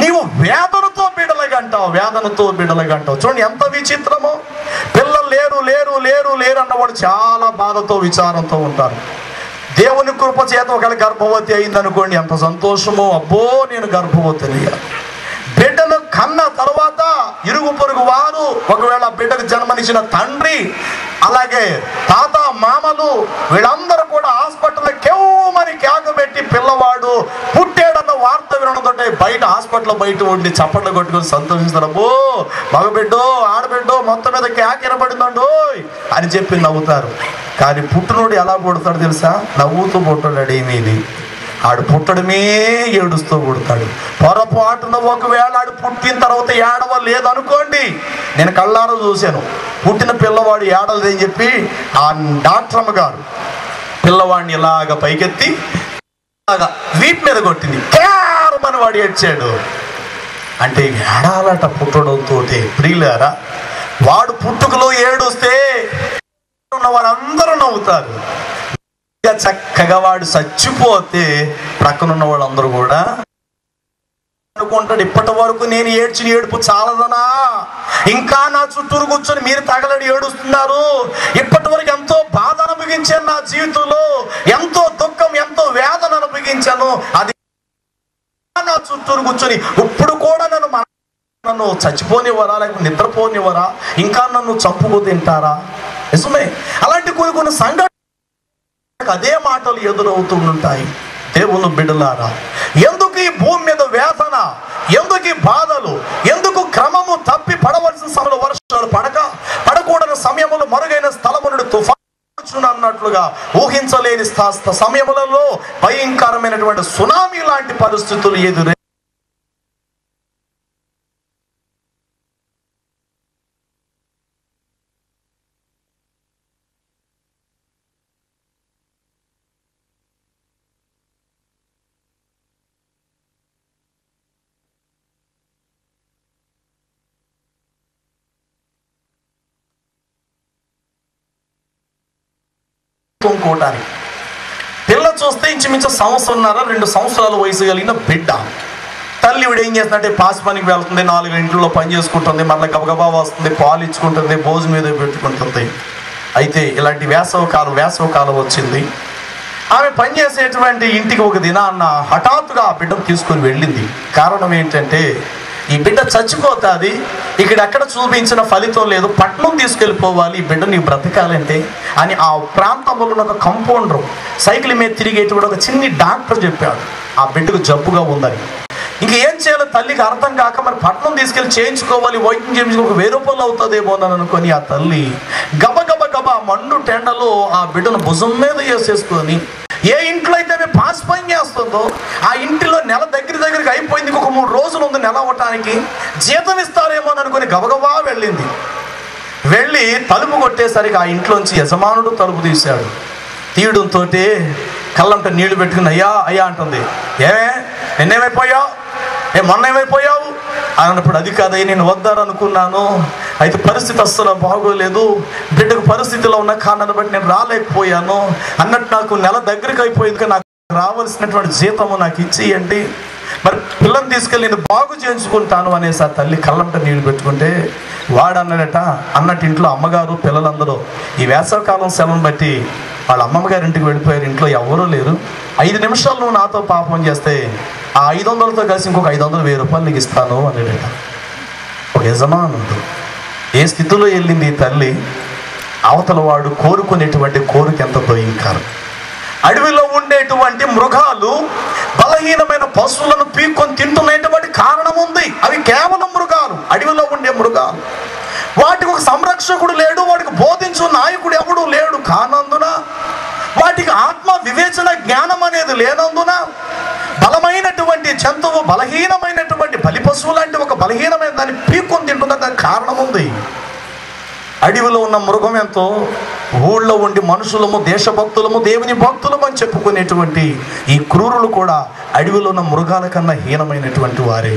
నీవు వేదనతో బిడ్డలకంటావు, వేదనతో బిడ్డలకంటావు. చూడండి ఎంత విచిత్రమో. పిల్లలు లేరు లేరు లేరు లేరు అన్నవాడు చాలా బాధతో విచారంతో ఉంటారు. దేవుని కృప చేత ఒకవేళ గర్భవతి అయిందనుకోండి, ఎంత సంతోషమో. అబ్బో నేను గర్భవతిని. బిడ్డను కన్న తర్వాత ఇరుగు పొరుగు వారు, ఒకవేళ బిడ్డకు జన్మనిచ్చిన తండ్రి, అలాగే తాత మామలు, వీళ్ళందరూ కూడా హాస్పిటల్లో కేవమని కేకబెట్టి పిల్లవాడు పుట్టాడన్న వార్త వినడంతో బయట హాస్పిటల్ బయట ఉండి చప్పట్లు కొట్టుకొని సంతోషిస్తారు. అబ్బో మగబిడ్డో ఆడబిడ్డో మొత్తం మీద కేక వినబడిందండో అని చెప్పి నవ్వుతారు. కానీ పుట్టినోడు ఎలా పుడతాడు తెలుసా? నవ్వుతూ పుట్టాడు. ఏమీది ఆడు పుట్టడమే ఏడుస్తూ పుడతాడు. పొరపాటున ఒకవేళ ఆడు పుట్టిన తర్వాత ఏడవ లేదనుకోండి, నేను కళ్ళారో చూశాను, పుట్టిన పిల్లవాడు ఏడలేదని చెప్పి ఆ డాక్టర్ అమ్మగారు పిల్లవాడిని ఇలాగ పైకెత్తి ఇలాగా వీపు మీద కొట్టింది. కేరమని వాడు ఏడ్చాడు. అంటే ఏడాలట పుట్టడంతో. ప్రియులారా, వాడు పుట్టుకలో ఏడుస్తే ఉన్న వాళ్ళందరూ నవ్వుతారు. చక్కగా వాడు చచ్చిపోతే ప్రక్కనున్న వాళ్ళందరూ కూడా అనుకుంటాడు, ఇప్పటి వరకు నేను ఏడ్చిన ఏడుపు చాలదనా, ఇంకా నా చుట్టూరు కూర్చొని మీరు తగలడి ఏడుస్తున్నారు. ఇప్పటి వరకు ఎంతో బాధ అనుభవించాను, నా జీవితంలో ఎంతో దుఃఖం ఎంతో వేదన అనుభవించాను, అది నా చుట్టూరు కూర్చొని ఇప్పుడు కూడా నన్ను చచ్చిపోనివ్వరా, లేకపోతే నిద్రపోనివ్వరా, ఇంకా నన్ను చంపుకు తింటారా? నిజమే, అలాంటి కొన్ని సంఘటనలు అదే మాటలు ఎదురవుతూ ఉంటాయి. దేవుని బిడ్డలారా, ఎందుకు ఈ భూమి మీద వేదన, ఎందుకు ఈ బాధలు, ఎందుకు క్రమము తప్పి పడవలసిన సమయంలో వర్షాలు పడకూడని సమయంలో మరుగైన స్థలము నుండి తుఫాను అన్నట్లుగా ఊహించలేని సమయములలో భయంకరమైనటువంటి సునామీ లాంటి పరిస్థితులు ఎదురై తోముకోవటానికి. పిల్ల చూస్తే ఇంచుమించు 1.5 సంవత్సరాల వయసు కలిగిన బిడ్డ. తల్లి విడ ఏం చేస్తుందంటే పాసి పనికి వెళ్తుంది, 4 ఇంట్లో పని చేసుకుంటుంది, మళ్ళీ గబగబా వస్తుంది, పాలు ఇచ్చుకుంటుంది, భోజనం మీద పెట్టుకుంటుంది. అయితే ఇలాంటి వేసవకాలం వచ్చింది. ఆమె పనిచేసేటువంటి ఇంటికి ఒక దినాన్న హఠాత్తుగా ఆ బిడ్డను తీసుకొని వెళ్ళింది. కారణం ఏంటంటే ఈ బిడ్డ చచ్చిపోతుంది, ఇక్కడ ఎక్కడ చూపించిన ఫలితం లేదు, పట్నం తీసుకెళ్ళిపోవాలి, ఈ బిడ్డ నీకు బ్రతకాలంటే అని ఆ ప్రాంతంలో ఉన్న ఒక కంపౌండర్, సైకిల్ మీద తిరిగేటువంటి ఒక చిన్ని డాక్టర్ చెప్పాడు ఆ బిడ్డకు జబ్బుగా ఉందని. ఇంక ఏం చేయాలో తల్లికి అర్థం కాక, మరి పట్నం తీసుకెళ్ళి చేయించుకోవాలి, వైద్యం చేయించుకో, ఒక 1000 రూపాయలు అవుతుందేమో అని అనుకొని ఆ తల్లి గబగబ మండు టెండలో ఆ బిడ్డను భుజం మీద వేసేసుకొని, ఏ ఇంట్లో అయితే ఆమె పాస్ పని చేస్తుందో ఆ ఇంటిలో నెల దగ్గరికి అయిపోయింది, ఇంకొక 3 రోజులు ఉంది నెల అవ్వటానికి, జీతం ఇస్తారేమో అని అనుకుని గబగబా వెళ్ళింది. వెళ్ళి తలుపు కొట్టేసరికి ఆ ఇంట్లోంచి యజమానుడు తలుపు తీశాడు. తీయడంతో కళ్ళంట నీళ్లు పెట్టుకుని అయ్యా అంటుంది. నిన్నేమైపోయావు, మొన్న ఏమైపోయావు అన్నప్పుడు, అది కాదయ్య నేను వద్దారనుకున్నాను, అయితే పరిస్థితి అస్సలు బాగోలేదు, బిడ్డకు పరిస్థితిలో ఉన్న కారణాన్ని బట్టి నేను రాలేకపోయాను అన్నట్టు, నాకు నెల దగ్గరికి అయిపోయింది, నాకు రావాల్సినటువంటి జీతము నాకు ఇచ్చేయండి, మరి పిల్లని తీసుకెళ్ళి నేను బాగు చేయించుకుంటాను అనేసి ఆ తల్లి కళ్ళంట నీళ్లు పెట్టుకుంటే, వాడు అన్నాడట, అన్నట్టు ఇంట్లో అమ్మగారు పిల్లలందరూ ఈ వేసవకాలం సెలవును బట్టి వాళ్ళ అమ్మమ్మగారింటికి వెళ్ళిపోయారు, ఇంట్లో ఎవరూ లేరు, 5 నిమిషాలు నువ్వు నాతో పాపం చేస్తే ఆ 500తో కలిసి ఇంకొక 500 1000 రూపాయలు నీకు ఇస్తాను అనేట. ఒక యజమానుడు ఏ స్థితిలో వెళ్ళింది ఈ తల్లి. అవతల వాడు కోరుకునేటువంటి కోరిక ఎంత భయంకరం. అడవిలో ఉండేటువంటి మృగాలు బలహీనమైన పశువులను పీక్కొని తింటున్నటువంటి కారణం ఉంది. అవి కేవలం మృగాలు, అడవిలో ఉండే మృగాలు. వాటికి ఒక సంరక్షకుడు లేడు, వాటికి బోధించు నాయకుడు ఎవడు లేడు కానందున, వాటికి ఆత్మ వివేచన జ్ఞానం అనేది లేనందున, బలమైనటువంటి జంతువు బలహీనమైనటువంటి బలి పశువు లాంటి ఒక బలహీనమైన దాన్ని పీక్కొని తింటుందంటే దానికి కారణం ఉంది. అడవిలో ఉన్న మృగం ఎంతో, ఊళ్ళో ఉండి మనుషులము, దేశభక్తులము, దేవుని భక్తులము అని చెప్పుకునేటువంటి ఈ క్రూరులు కూడా అడవిలో ఉన్న మృగాల కన్నా హీనమైనటువంటి వారే.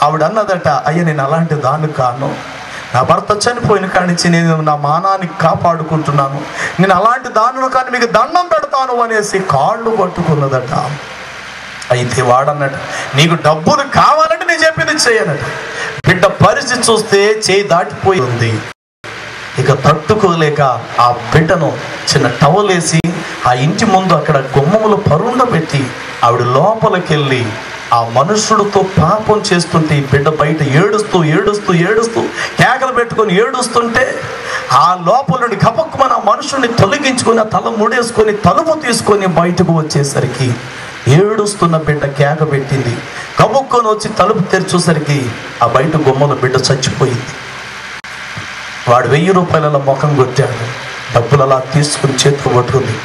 ఆవిడ అన్నదట, అయ్యా నేను అలాంటి దాన్ని కాను, నా భర్త చనిపోయిన కానించి నేను నా మానాన్ని కాపాడుకుంటున్నాను, నేను అలాంటి దానిలో కానీ మీకు దండం పెడతాను అనేసి కాళ్ళు పట్టుకున్నదట. అయితే వాడన్నట, నీకు డబ్బులు కావాలంటే నేను చెప్పింది చేయనట. బిడ్డ పరిస్థితి చూస్తే చేయి దాటిపోయి ఉంది. ఇక తట్టుకోలేక ఆ బిడ్డను చిన్న టవల్ వేసి ఆ ఇంటి ముందు అక్కడ గుమ్మములు పరుండ పెట్టి ఆవిడ లోపలికి వెళ్ళి ఆ మనుషుడితో పాపం చేస్తుంటే ఈ బిడ్డ బయట ఏడుస్తూ ఏడుస్తూ ఏడుస్తూ కేకలు పెట్టుకొని ఏడుస్తుంటే ఆ లోపల నుండి కపక్కుమని ఆ మనుషుడిని తొలగించుకొని ఆ తల ముడేసుకొని తలుపు తీసుకొని బయటకు వచ్చేసరికి ఏడుస్తున్న బిడ్డ కేక పెట్టింది. కబుక్కొని వచ్చి తలుపు తెరిచేసరికి ఆ బయట గుమ్మల బిడ్డ చచ్చిపోయింది. వాడు 1000 రూపాయల ముఖం కొట్టాడు. డబ్బులు అలా తీసుకుని చేతికి పట్టుకుంది.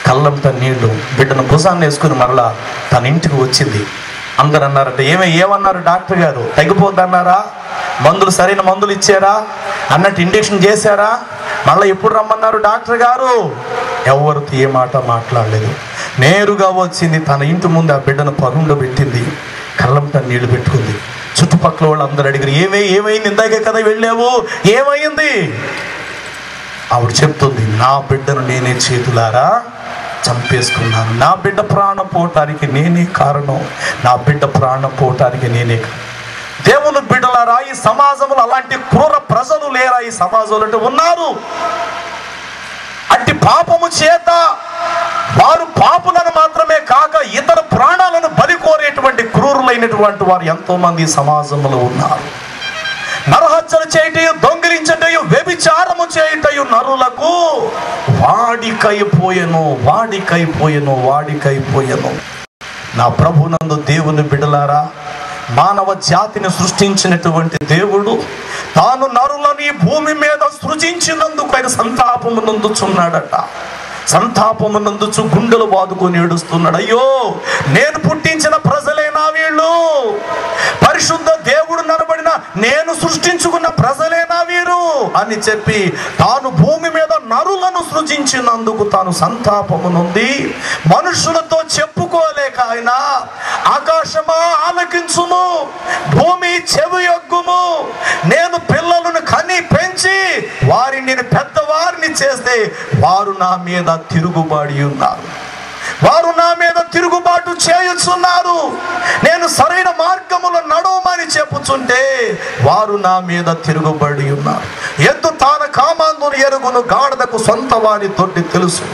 కళ్ళంతా నీళ్లు, బిడ్డను భుజాన్ని వేసుకుని మరలా తన ఇంటికి వచ్చింది. అందరు అన్నారంటే, ఏమన్నారు డాక్టర్ గారు, తగ్గిపోద్దన్నారా, మందులు సరైన మందులు ఇచ్చారా, అన్నట్టు ఇంజెక్షన్ చేశారా, మళ్ళీ ఎప్పుడు రమ్మన్నారు డాక్టర్ గారు? ఎవరితో ఏ మాట మాట్లాడలేదు. నేరుగా వచ్చింది, తన ఇంటి ముందు ఆ బిడ్డను పరుండబెట్టింది, కళ్ళంతా నీళ్లు పెట్టుకుంది. చుట్టుపక్కల వాళ్ళు అందరూ అడిగారు, ఏమైంది, ఇందాకే కదా వెళ్ళావు, ఏమైంది? ఆవిడ చెప్తుంది, నా బిడ్డను నేనే చేతులారా చంపేసుకున్నాను, నా బిడ్డ ప్రాణం పోవటానికి నేనే కారణం, నా బిడ్డ ప్రాణం పోవటానికి నేనే కారణం. దేవుని బిడ్డలారా, ఈ సమాజంలో అలాంటి క్రూర ప్రజలు లేరా? ఈ సమాజంలో అంటే ఉన్నారు. అట్టి పాపము చేత వారు పాపులను మాత్రమే కాక ఇతర ప్రాణాలను బలి కోరేటువంటి క్రూరులైనటువంటి వారు ఎంతో మంది సమాజంలో ఉన్నారు. నరహత్యలు చేయటయు, దొంగిలించటయు, వ్యభిచారము చేయటయు నరులకు వాడికైపోయెను. నా ప్రభునందు దేవుని బిడ్డలారా, మానవ జాతిని సృష్టించినటువంటి దేవుడు తాను నరులని భూమి మీద సృజించినందుకు ఆయన సంతాపము నందుచున్నాడట. సంతాపము నందుచు గుండెలు బాదుకొని ఏడుస్తున్నాడు. అయ్యో, నేను పుట్టించిన ప్రజలేనా వీళ్ళు? పరిశుద్ధ దేవుడు నరబడిన నేను సృష్టించుకున్న ప్రజలేనా వీరు అని చెప్పి తాను భూమి మీద నరులను సృజించినందుకు తాను సంతాపము నుండి మనుషులతో చెప్పుకోలేక ఆయన, ఆకాశమా ఆలకించుము, భూమి చెవియొగ్గుము, నేను పిల్లలను కని పెంచి వారిని నేను పెద్దవారిని చేస్తే వారు నా మీద తిరుగుబాటు ఉన్నారు, వారు నా మీద తిరుగుబాటు చేయుచున్నారు. నేను సరైన మార్గములో నడవమని చెప్పుచుంటే వారు నా మీద తిరుగుబడి ఉన్నారు. ఎద్దు తాన కామాందును ఎరుగును, గాడిదకు సొంత వారి తొట్టి తెలుసు.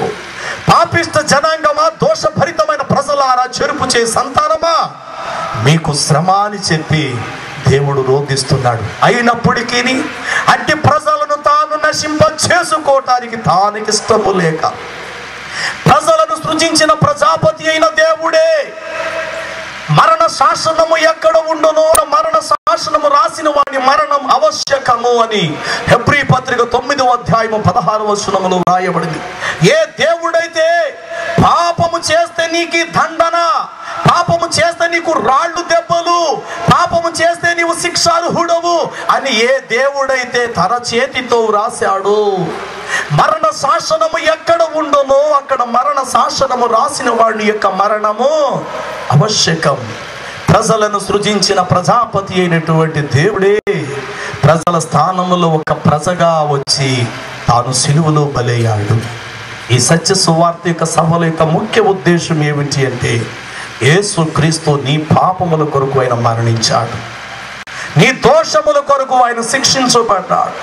పాపిష్ట జనాంగమా, దోషభరితమైన ప్రజలారా, చెరుపు చే సంతానమా, మీకు శ్రమ అని చెప్పి దేవుడు రోధిస్తున్నాడు. అయినప్పటికీ అట్టి ప్రజలను తాను నశింప చేసుకోవటానికి తానికి ఇష్టము లేక ప్రజలను సృజించిన ప్రజాపతి అయిన దేవుడే మరణ శాసనము ఎక్కడ ఉండునో మరణ శాసనము రాసిన వాని మరణం ఆవశ్యకము అని హెబ్రీ పత్రిక 9వ అధ్యాయము 16వ వచనములో రాయబడింది. ఏ దేవుడైతే పాపము చేస్తే నీకు దండన, పాపము చేస్తే నీకు రాళ్ళు దెబ్బలు, పాపము చేస్తే నీవు శిక్షార్హుడవు అని ఏ దేవుడైతే తన చేతితో రాశాడు, మరణ శాసనము ఎక్కడ ఉండునో అక్కడ మరణ శాసనము రాసిన వాడి యొక్క మరణము ఆవశ్యకం. ప్రజలను సృజించిన ప్రజాపతి అయినటువంటి దేవుడే ప్రజల స్థానములో ఒక ప్రజగా వచ్చి తాను సిలువలో బలయ్యాడు. ఈ సత్య సువార్త యొక్క సభల యొక్క ముఖ్య ఉద్దేశం ఏమిటి అంటే, యేసుక్రీస్తు నీ పాపముల కొరకు ఆయన మరణించాడు, నీ దోషముల కొరకు ఆయన శిక్షించబడ్డాడు,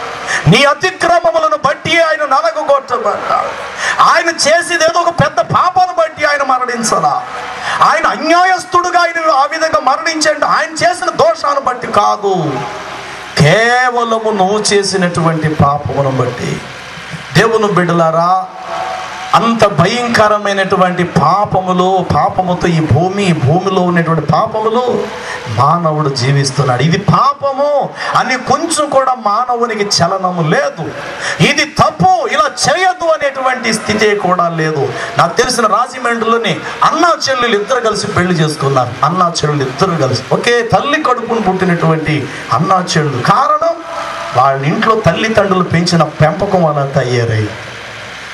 నీ అతిక్రమములను బట్టి ఆయన నలగొట్టబడ్డాడు. ఆయన చేసేది ఏదో ఒక పెద్ద పాపాన్ని బట్టి ఆయన మరణించలా, ఆయన అన్యాయస్తుడుగా ఆయన ఆ విధంగా మరణించండి ఆయన చేసిన దోషాన్ని బట్టి కాదు, కేవలము నువ్వు చేసినటువంటి పాపమును బట్టి. దేవుని బిడ్డలారా, అంత భయంకరమైనటువంటి పాపముతో ఈ భూమిలో ఉన్నటువంటి పాపములు మానవుడు జీవిస్తున్నాడు. ఇది పాపము అని కొంచెం కూడా మానవునికి చలనము లేదు. ఇది తప్పు, ఇలా చేయొద్దు అనేటువంటి స్థితి కూడా లేదు. నాకు తెలిసిన రాజమండ్రిలోని అన్నా చెల్లెలు ఇద్దరు కలిసి పెళ్లి చేసుకున్నారు. అన్నా చెల్లెలు ఇద్దరు కలిసి ఒకే తల్లి కడుపును పుట్టినటువంటి అన్నా చెల్లెలు. కారణం, వాళ్ళ ఇంట్లో తల్లిదండ్రులు పెంచిన పెంపకం అలా తయారయ్యి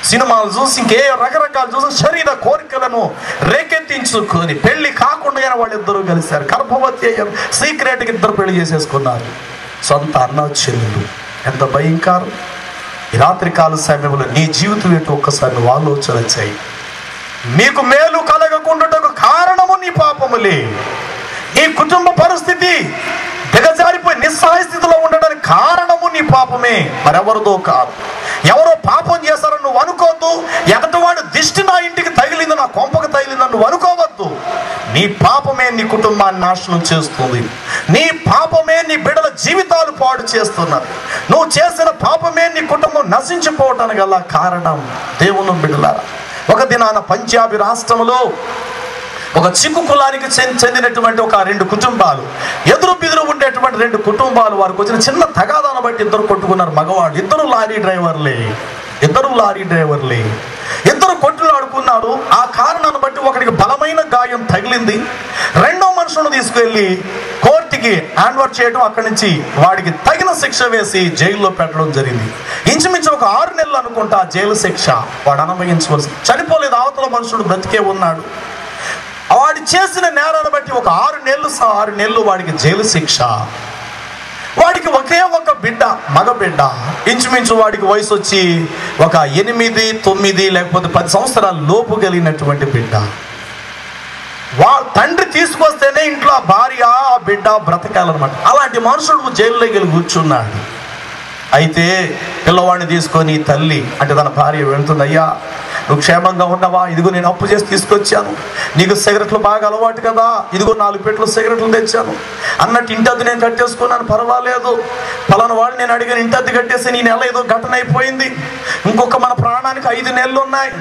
సినిమాలు చూసి ఇంకే రకరకాలు చూసి శరీర కోరికలను రేకెత్తించుకొని పెళ్లి కాకుండా వాళ్ళిద్దరూ కలిశారు. గర్భవతి అయ్యారు. సీక్రెట్గా ఇద్దరు పెళ్లి చేసేసుకున్నారు. సొంత అన్నా చెల్లెలు. ఎంత భయంకరం! ఈ రాత్రికాల సమయంలో నీ జీవితం ఏంటో ఒక్కసారి నువ్వు ఆలోచన చేయి. మీకు మేలు కలగకుండాటకు కారణము నీ పాపములే. నీ కుటుంబ పరిస్థితి దిగజారిపోయి నిస్సహాయ స్థితిలో ఉండడానికి కారణము నీ పాపమే, మరెవరిదో కాదు. ఎవరో పాపం చేశారని నువ్వు అనుకోవద్దు. ఎదటివాడు దిష్టి నా ఇంటికి తగిలింది, నా కొంపకు తగిలిందని నువ్వు అనుకోవద్దు. నీ పాపమే నీ కుటుంబాన్ని నాశనం చేస్తుంది. నీ పాపమే నీ బిడ్డల జీవితాలు పాడు చేస్తున్నది. నువ్వు చేసిన పాపమే నీ కుటుంబం నశించిపోవటానికి గల కారణం. దేవుని బిడ్డలారా, ఒక దినాన పంజాబీ రాష్ట్రంలో ఒక చిక్కు కులానికి చెందినటువంటి ఒక 2 కుటుంబాలు, ఎదురు బిదురు ఉండేటువంటి 2 కుటుంబాలు, వారికి వచ్చిన చిన్న తగాదాన్ని బట్టి ఇద్దరు కొట్టుకున్నారు. మగవాళ్ళు ఇద్దరు లారీ డ్రైవర్లే. ఇద్దరు కొట్టులు ఆడుకున్నారు. ఆ కారణాన్ని బట్టి ఒకడికి బలమైన గాయం తగిలింది. రెండో మనుషులను తీసుకెళ్లి కోర్టుకి హ్యాండ్ఓవర్ చేయడం, అక్కడి నుంచి వాడికి తగిన శిక్ష వేసి జైల్లో పెట్టడం జరిగింది. ఇంచుమించు ఒక 6 నెలలు అనుకుంటా జైలు శిక్ష వాడు అనుభవించవలసి. చనిపోలేదు, అవతల మనుషుడు బ్రతికే ఉన్నాడు. వాడు చేసిన నేరాన్ని బట్టి ఒక 6 నెలలు వాడికి జైలు శిక్ష. వాడికి ఒకే ఒక బిడ్డ, మగ బిడ్డ. ఇంచుమించు వాడికి వయసు వచ్చి ఒక 8, 9 లేకపోతే 10 సంవత్సరాల లోపు కలిగినటువంటి బిడ్డ. తండ్రి తీసుకొస్తేనే ఇంట్లో ఆ భార్య ఆ బిడ్డ బ్రతకాలన్నమాట. అలాంటి మనుషుడు జైల్లోకి వెళ్ళి కూర్చున్నాడు. అయితే పిల్లవాడిని తీసుకొని తల్లి అంటే తన భార్య వెళ్తుంది. అయ్యా, నువ్వు క్షేమంగా ఉన్నావా? ఇదిగో నేను అప్పు చేసి తీసుకొచ్చాను. నీకు సిగరెట్లు బాగా అలవాటు కదా, ఇదిగో 4 పెట్టెలు సిగరెట్లు తెచ్చాను అన్నట్టు ఇంటద్దు నేను కట్టేసుకున్నాను, పర్వాలేదు. పలానా వాళ్ళు నేను అడిగిన ఇంటద్దు కట్టేసి నీ నెల ఏదో ఘటన అయిపోయింది, ఇంకొక మన ప్రాణానికి 5 నెలలు ఉన్నాయి.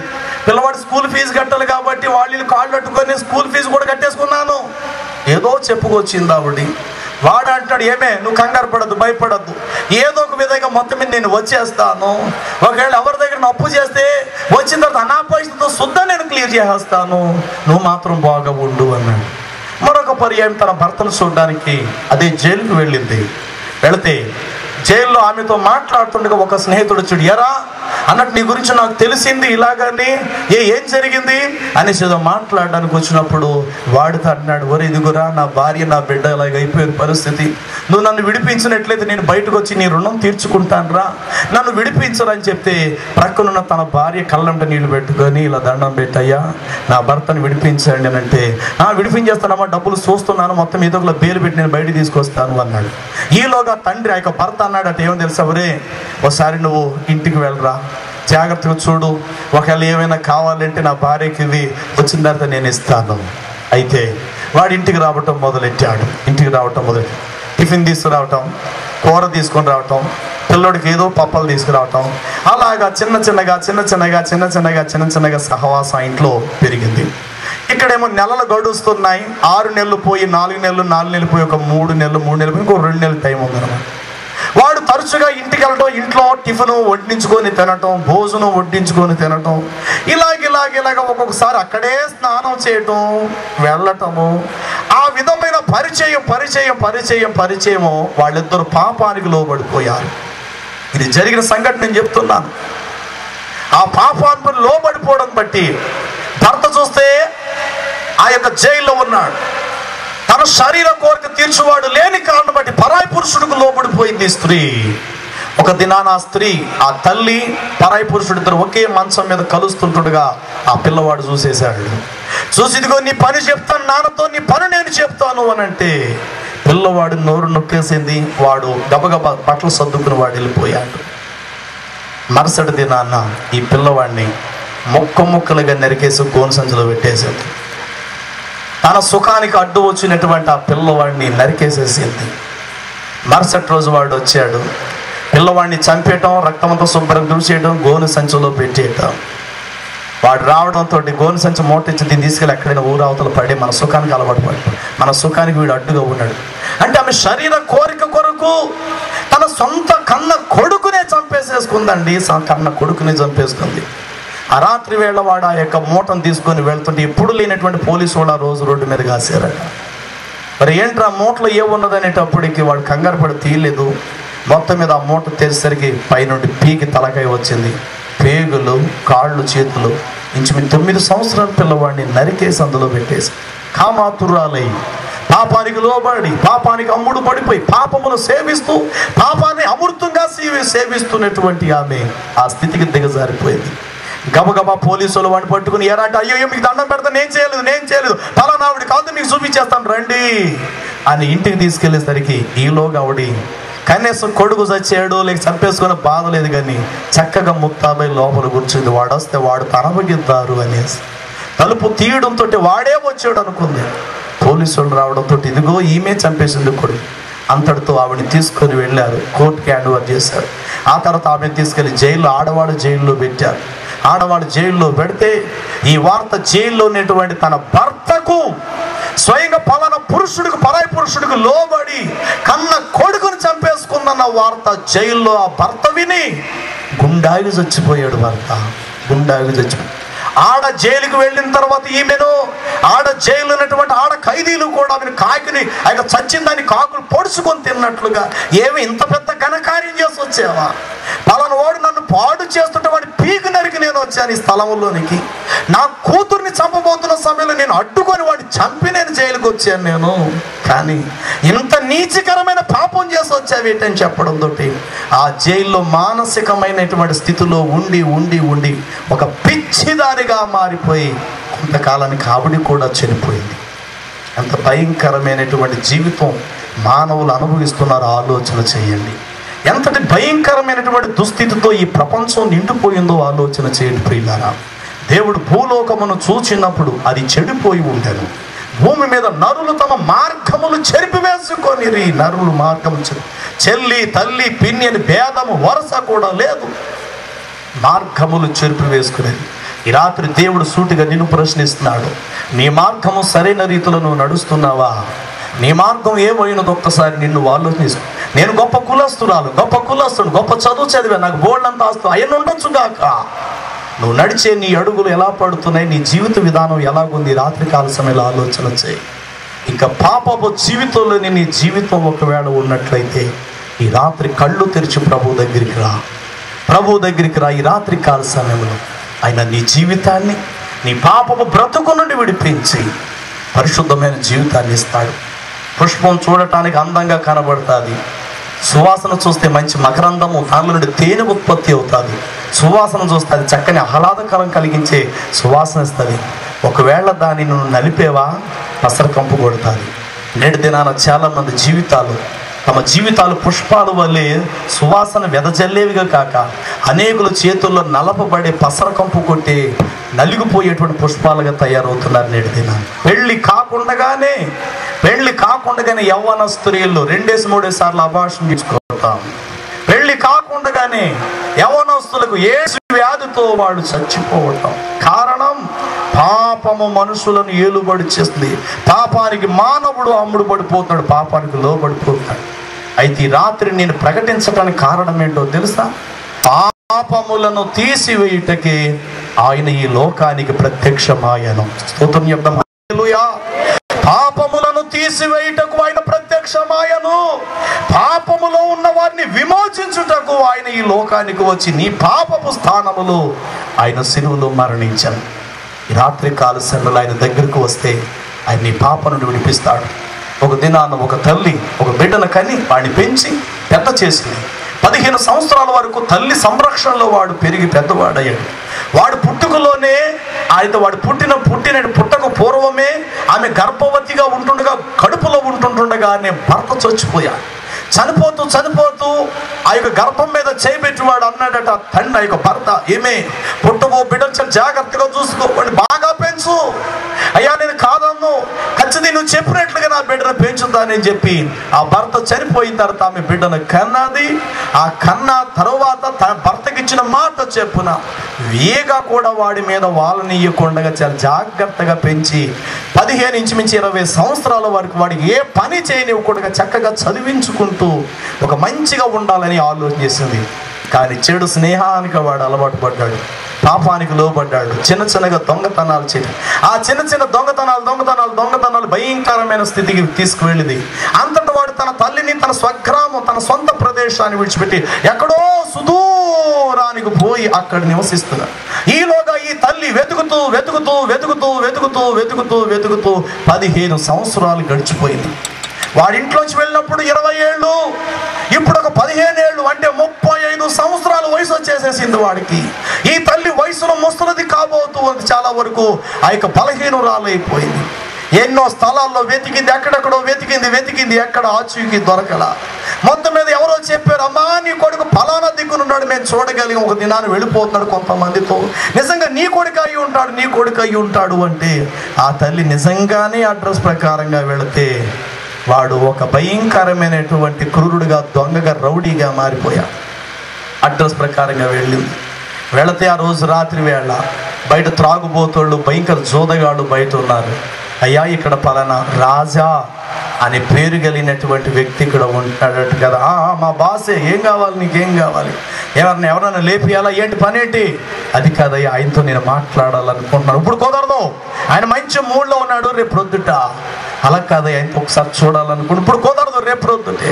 పిల్లవాడు స్కూల్ ఫీజు కట్టాలి కాబట్టి వాళ్ళు కాళ్ళు అట్టుకొని స్కూల్ ఫీజు కూడా కట్టేసుకున్నాను. ఏదో చెప్పుకొచ్చింది ఆవిడ. వాడు అంటాడు, ఏమే నువ్వు కంగారు పడద్దు, భయపడద్దు, ఏదో ఒక విధంగా మొత్తం మీద నేను వచ్చేస్తాను. ఒకవేళ ఎవరి దగ్గర అప్పు చేస్తే వచ్చిన తర్వాత అనాపరిస్థితితో శుద్ధ నేను క్లియర్ చేసేస్తాను, నువ్వు మాత్రం బాగా ఉండు అన్నాడు. మరొక పర్యాయం తన భర్తను చూడడానికి అదే జైలుకు వెళితే జైల్లో ఆమెతో మాట్లాడుతుండగా ఒక స్నేహితుడు చూడు, ఎరా అన్నట్టు నీ గురించి నాకు తెలిసింది ఇలాగని, ఏం జరిగింది అనేసి ఏదో మాట్లాడడానికి వచ్చినప్పుడు వాడితో అన్నాడు, ఒరే ఇదిగురా నా భార్య నా బిడ్డ ఇలాగ అయిపోయిన పరిస్థితి, నువ్వు నన్ను విడిపించినట్లయితే నేను బయటకు వచ్చి నీ రుణం తీర్చుకుంటాను రా, నన్ను విడిపించరని చెప్తే ప్రక్కనున్న తన భార్య కళ్ళంట నీళ్లు పెట్టుకొని ఇలా దండం పెట్టయ్యా నా భర్తను విడిపించండి అని అంటే, విడిపించేస్తానమ్మా, డబ్బులు చూస్తున్నాను, మొత్తం ఏదో ఒక బేలు పెట్టి నేను బయట తీసుకొస్తాను అన్నాడు. ఈలోగా తండ్రి ఆ యొక్క భర్త అన్నాడు, అంటే ఏమో తెలుసా, ఒరే ఒకసారి నువ్వు ఇంటికి వెళ్ళరా, జాగ్రత్తగా చూడు, ఒకవేళ ఏమైనా కావాలంటే నా భార్యకి ఇది వచ్చిన తర్వాత నేను ఇస్తాను. అయితే వాడు ఇంటికి రావటం మొదలెట్టాడు. టిఫిన్ తీసుకురావటం, కూర తీసుకొని రావటం, పిల్లోడికి ఏదో పప్పలు తీసుకురావటం, అలాగా చిన్న చిన్నగా సహవాసం ఇంట్లో పెరిగింది. ఇక్కడేమో నెలలు గడుస్తున్నాయి. 6 నెలలు పోయి 4 నెలలు, 4 నెలలు పోయి ఒక 3 నెలలు పోయి ఇంకో 2 నెలలు టైం ఉందన్నమాట. వాడు తరచుగా ఇంటికి వెళ్ళటం, ఇంట్లో టిఫిన్ వడ్డించుకొని తినటం, భోజనం వడ్డించుకొని తినటం, ఇలాగ ఒక్కొక్కసారి అక్కడే స్నానం చేయటం, వెళ్ళటము, ఆ విధమైన పరిచయము వాళ్ళిద్దరు పాపానికి లోబడిపోయారు. ఇది జరిగిన సంఘటన నేను చెప్తున్నాను. ఆ పాపానికి లోబడిపోవడం బట్టి భర్త చూస్తే ఆ యొక్క జైల్లో ఉన్నాడు. తన శరీర కోరిక తీర్చువాడు లేని కారణం బట్టి పరాయి పురుషుడికి లోబడిపోయింది స్త్రీ. ఒక దినాన ఆ స్త్రీ, ఆ తల్లి, పరాయి పురుషుడు ఇద్దరు ఒకే మంచం మీద కలుస్తుండగా ఆ పిల్లవాడు చూసేశాడు. చూసి ఇదిగో నీ పని చెప్తాను నాన్నతో, నీ పని నేను చెప్తాను అని అంటే పిల్లవాడు నోరు నొక్కేసింది. వాడు గబగబా బట్టలు సర్దుకుని వాడు వెళ్ళిపోయాడు. మరుసటి దినాన్న ఈ పిల్లవాడిని ముక్కలుగా నరికేసి గోను సంచిలో పెట్టేసింది. తన సుఖానికి అడ్డు వచ్చినటువంటి ఆ పిల్లవాడిని నరికేసేసింది. మరుసటి రోజు వాడు వచ్చాడు. పిల్లవాడిని చంపేయటం, రక్తంతో శుభ్రం తుడిచేయడం, గోను సంచిలో పెట్టేయటం. వాడు రావడంతో గోను సంచి మోటించి దీన్ని తీసుకెళ్ళి ఎక్కడైనా ఊరు అవతల పడి మన సుఖానికి అలవాటు పడిపోయి మన సుఖానికి వీడు అడ్డుగా ఉన్నాడు. అంటే ఆమె శరీర కోరిక కొరకు తన సొంత కన్న కొడుకునే చంపేసేసుకుందండి. కన్న కొడుకునే చంపేసుకుంది. ఆ రాత్రి వేళ వాడు ఆ యొక్క మూటను తీసుకొని వెళ్తుంటే ఎప్పుడు లేనటువంటి పోలీసు వాళ్ళు ఆ రోజు రోడ్డు మీద కాసారట. మరి ఏంట్రా మూటలో ఏమున్నదనేటప్పటికి వాడు కంగారు పడి తీయలేదు. మొత్తం మీద ఆ మూట తెరిసరికి పైనుండి పీకి తలకాయ వచ్చింది. పేగులు, కాళ్ళు, చేతులు. ఇంచుమించు 9 సంవత్సరాల పిల్లవాడిని నరికేసి అందులో పెట్టేసి కామాతురాలై పాపానికి లోబడి పాపానికి అమ్ముడు పడిపోయి పాపమును సేవిస్తూ పాపాన్ని అమృతంగా సేవిస్తున్నటువంటి ఆమె ఆ స్థితికి దిగజారిపోయింది. గబగబా పోలీసులు వాడిని పట్టుకుని ఎరాట అయ్యో మీకు దండం పెడతా నేను చేయలేదు పలానా ఆవిడ కాదు మీకు చూపించేస్తాను రండి అని ఇంటికి తీసుకెళ్లేసరికి ఈలోగా ఆవిడ కనీసం కొడుకు చచ్చాడు లేక చంపేసుకునే బాధ లేదు, కానీ చక్కగా ముత్తాబై లోపల కూర్చుంది. వాడు వస్తే వాడు తనబగిద్దారు అనేసి తలుపు తీయడంతో వాడే వచ్చాడు అనుకుంది. పోలీసులు రావడంతో ఇదిగో ఈమె చంపేసింది కొడుకు. అంతటితో ఆవిడని తీసుకొని వెళ్ళారు, కోర్టుకి హ్యాండ్ ఓవర్ చేశారు. ఆ తర్వాత ఆమెను తీసుకెళ్లి జైల్లో ఆడవాడు జైల్లో పెట్టారు. ఆడవాడు జైల్లో పెడితే ఈ వార్త జైల్లో ఉన్నటువంటి తన భర్తకు స్వయంగా పలానా పురుషుడికి పరాయి పురుషుడికి లోబడి కన్న కొడుకుని చంపేసుకుందన్న వార్త జైల్లో ఆ భర్త విని గుండాగి చచ్చిపోయాడు. భర్త గుండాగి చచ్చిపోయాడు. ఆడ జైలుకి వెళ్ళిన తర్వాత ఈమెను ఆడ జైలు ఉన్నటువంటి ఆడ ఖైదీలు కూడా ఆమెను కాకిని ఆయన చచ్చిందని కాకులు పొడుచుకొని తిన్నట్లుగా ఏమి ఇంత పెద్ద ఘనకార్యం చేసి వచ్చావా, పలానా వాడు నన్ను పాడు చేస్తుంటే వాడి పీకు నరికి నేను వచ్చాను ఈ స్థలంలోనికి, నా కూతుర్ని చంపబోతున్న సమయంలో నేను అడ్డుకొని వాడిని చంపి నేను జైలుకి వచ్చాను నేను, కానీ ఇంత నీచకరమైన పాపం చేసి వచ్చావేంటని చెప్పడంతో ఆ జైల్లో మానసికమైనటువంటి స్థితిలో ఉండి ఉండి ఉండి ఒక పిచ్చిదానిగా మారిపోయి కొంతకాలానికి ఆవిడ కూడా చనిపోయింది. అంత భయంకరమైనటువంటి జీవితం మానవులు అనుభవిస్తున్నారో ఆలోచన చేయండి. ఎంతటి భయంకరమైనటువంటి దుస్థితితో ఈ ప్రపంచం నిండిపోయిందో ఆలోచన చేయండి ప్రియులారా. దేవుడు భూలోకమును చూచినప్పుడు అది చెడిపోయి ఉండెను. భూమి మీద నరులు తమ మార్గములు చెరిపివేసుకొని నరులు మార్గము చెల్లి తల్లి పిన్ని అని భేదము వరుస కూడా లేదు, మార్గములు చెరిపివేసుకునేది. ఈ రాత్రి దేవుడు సూటిగా నిన్ను ప్రశ్నిస్తున్నాడు, నీ మార్గము సరైన రీతిలో నువ్వు నడుస్తున్నావా? నీ మార్గం ఏమైనది ఒక్కసారి నిన్ను ఆలోచించు. నేను గొప్ప కులస్తుడు గొప్ప చదువు చదివా, నాకు బోల్డంత ఆస్తు ఆయన ఉండొచ్చుగాక. నువ్వు నడిచే నీ అడుగులు ఎలా పడుతున్నాయి, నీ జీవిత విధానం ఎలాగుంది, రాత్రికాల సమయంలో ఆలోచన చేయి. ఇంకా పాపపు జీవితంలోని నీ జీవితం ఒకవేళ ఉన్నట్లయితే ఈ రాత్రి కళ్ళు తెరిచి ప్రభు దగ్గరికి రా. ఈ రాత్రి కాల సమయంలో ఆయన నీ జీవితాన్ని నీ పాపపు బ్రతుకు నుండి విడిపించి పరిశుద్ధమైన జీవితాన్ని ఇస్తాడు. పుష్పం చూడటానికి అందంగా కనబడుతుంది, సువాసన చూస్తే మంచి మకరందము దానిలో నుండి తేనె ఉత్పత్తి అవుతుంది. సువాసన చూస్తే అది చక్కని ఆహ్లాదకరం కలిగించే సువాసన ఇస్తుంది. ఒకవేళ దాన్ని నువ్వు నలిపేవా పసర కంపు కొడుతుంది. నేటి దినాన చాలామంది తమ జీవితాలు పుష్పాలు వల్లే సువాసన వెదజల్లేవిగా కాక అనేకుల చేతుల్లో నలపబడే పసర కంపు కొట్టే నలిగిపోయేటువంటి పుష్పాలుగా తయారవుతున్నారు నేటి దినాన. పెళ్లి కాకుండానే యవ్వన స్త్రీలు 2-3 సార్లు అబార్షన్ తీసుకుంటాం. పెళ్లి కాకుండానే యవ్వనస్తులకు యేసు వ్యాధితో వాళ్ళు చచ్చిపోవటం. కారణం పాపము మనుషులను ఏలుబడి చేస్తుంది. పాపానికి మానవుడు అమ్ముడు పడిపోతున్నాడు, పాపానికి లోబడిపోతున్నాడు. అయితే ఈ రాత్రి నేను ప్రకటించడానికి కారణం ఏంటో తెలుసా? పాపములను తీసివేయుటకే ఆయన ఈ లోకానికి ప్రత్యక్షమాయను. స్తోత్రం చెప్దాం. హల్లెలూయా. పాపములను తీసివేయుటకు ఆయన ప్రత్యక్షమాయను. పాపములో ఉన్న వారిని విమోచించుటకు ఆయన ఈ లోకానికి వచ్చి నీ పాపపు స్థానములో ఆయన శిలువలో మరణించాను. ఈ రాత్రి కాల సమయంలో ఆయన దగ్గరకు వస్తే ఆయన నీ పాప నుండి విడిపిస్తాడు. ఒక దినాన ఒక తల్లి ఒక బిడ్డను కని వాడిని పెంచి పెద్ద చేసింది. 15 సంవత్సరాల వరకు తల్లి సంరక్షణలో వాడు పెరిగి పెద్దవాడయ్యాడు. వాడు పుట్టుకలోనే వాడు పుట్టక పూర్వమే ఆమె గర్భవతిగా ఉంటుండగా కడుపులో ఉంటుండగానే భర్త చచ్చిపోయాడు. చనిపోతూ ఆ యొక్క గర్భం మీద చేయబెట్టివాడు అన్నాడట తండ్రి, ఆ యొక్క భర్త, ఏమే పుట్టబో బిడ్డను జాగ్రత్తగా చూసుకో, వాడిని బాగా పెంచు. అయ్యా నేను కాదన్ను, ఖచ్చితంగా నువ్వు చెప్పినట్లుగా నా బిడ్డను పెంచుతానని చెప్పి ఆ భర్త చనిపోయిన తర్వాత ఆమె బిడ్డను కన్నది. ఆ కన్న తర్వాత తన భర్తకిచ్చిన ఇచ్చిన మాట చెప్పున వేగా కూడా వాడి మీద వాళ్ళనియకుండా చాలా జాగ్రత్తగా పెంచి 15 ఇంచుమించి 20 సంవత్సరాల వరకు వాడికి ఏ పని చేయనివ్వకుండా చక్కగా చదివించుకుంటూ ఒక మంచిగా ఉండాలని ఆలోచన చేసింది. కానీ చెడు స్నేహానికి వాడు అలవాటు పడ్డాడు, పాపానికి లోబడ్డాడు, చిన్నగా దొంగతనాలు చేయడం. ఆ చిన్న దొంగతనాలు భయంకరమైన స్థితికి తీసుకువెళ్ళింది. అంతటా వాడు తన తల్లిని, తన స్వగ్రామం, తన సొంత ప్రదేశాన్ని విడిచిపెట్టి ఎక్కడో సుదూరానికి పోయి అక్కడ నివసిస్తున్నాడు. ఈలోగా ఈ తల్లి వెతుకుతూ 15 సంవత్సరాలు గడిచిపోయింది. వాడింట్లోంచి వెళ్ళినప్పుడు 20 ఏళ్ళు, ఇప్పుడు ఒక 15 ఏళ్ళు, అంటే 35 సంవత్సరాల వయసు వచ్చేసేసింది వాడికి. ఈ తల్లి వయసులో ముసలిది కాబోతూ ఉంది. చాలా వరకు ఆ యొక్క బలహీనురాలైపోయింది. ఎన్నో స్థలాల్లో వెతికింది, ఎక్కడెక్కడో వెతికింది, ఎక్కడ ఆచూకీ దొరకల. మొత్తం మీద ఎవరో చెప్పారు, అమ్మా నీ కొడుకు ఫలానా దిక్కునున్నాడు, మేము చూడగలిగి ఒక దినాన్ని వెళ్ళిపోతున్నాడు కొంతమందితో. నిజంగా నీ కొడుకు అయి ఉంటాడు అంటే ఆ తల్లి నిజంగానే అడ్రస్ ప్రకారంగా వెళితే వాడు ఒక భయంకరమైనటువంటి క్రూరుడుగా, దొంగగా, రౌడీగా మారిపోయాడు. అడ్రస్ ప్రకారంగా వెళితే ఆ రోజు రాత్రి వేళ బయట త్రాగుబోతోళ్ళు, భయంకర జోదగాళ్ళు బయట ఉన్నారు. అయ్యా ఇక్కడ పలానా రాజా అనే పేరు కలిగినటువంటి వ్యక్తి ఇక్కడ ఉంటాడట కదా. మా బాసే, ఏం కావాలి, నీకేం కావాలి, ఎవరన్నా లేపియాలా, ఏంటి పని ఏంటి? అది కాదయ్యా, ఆయనతో నేను మాట్లాడాలనుకుంటున్నాను. ఇప్పుడు కుదరదు, ఆయన మంచి మూడ్లో ఉన్నాడు, రేపు ప్రొద్దుట. అలా కాదయ్యా, ఆయనతో ఒకసారి చూడాలనుకుంటు, ఇప్పుడు కుదరదు, రేపు ప్రొద్దుటే.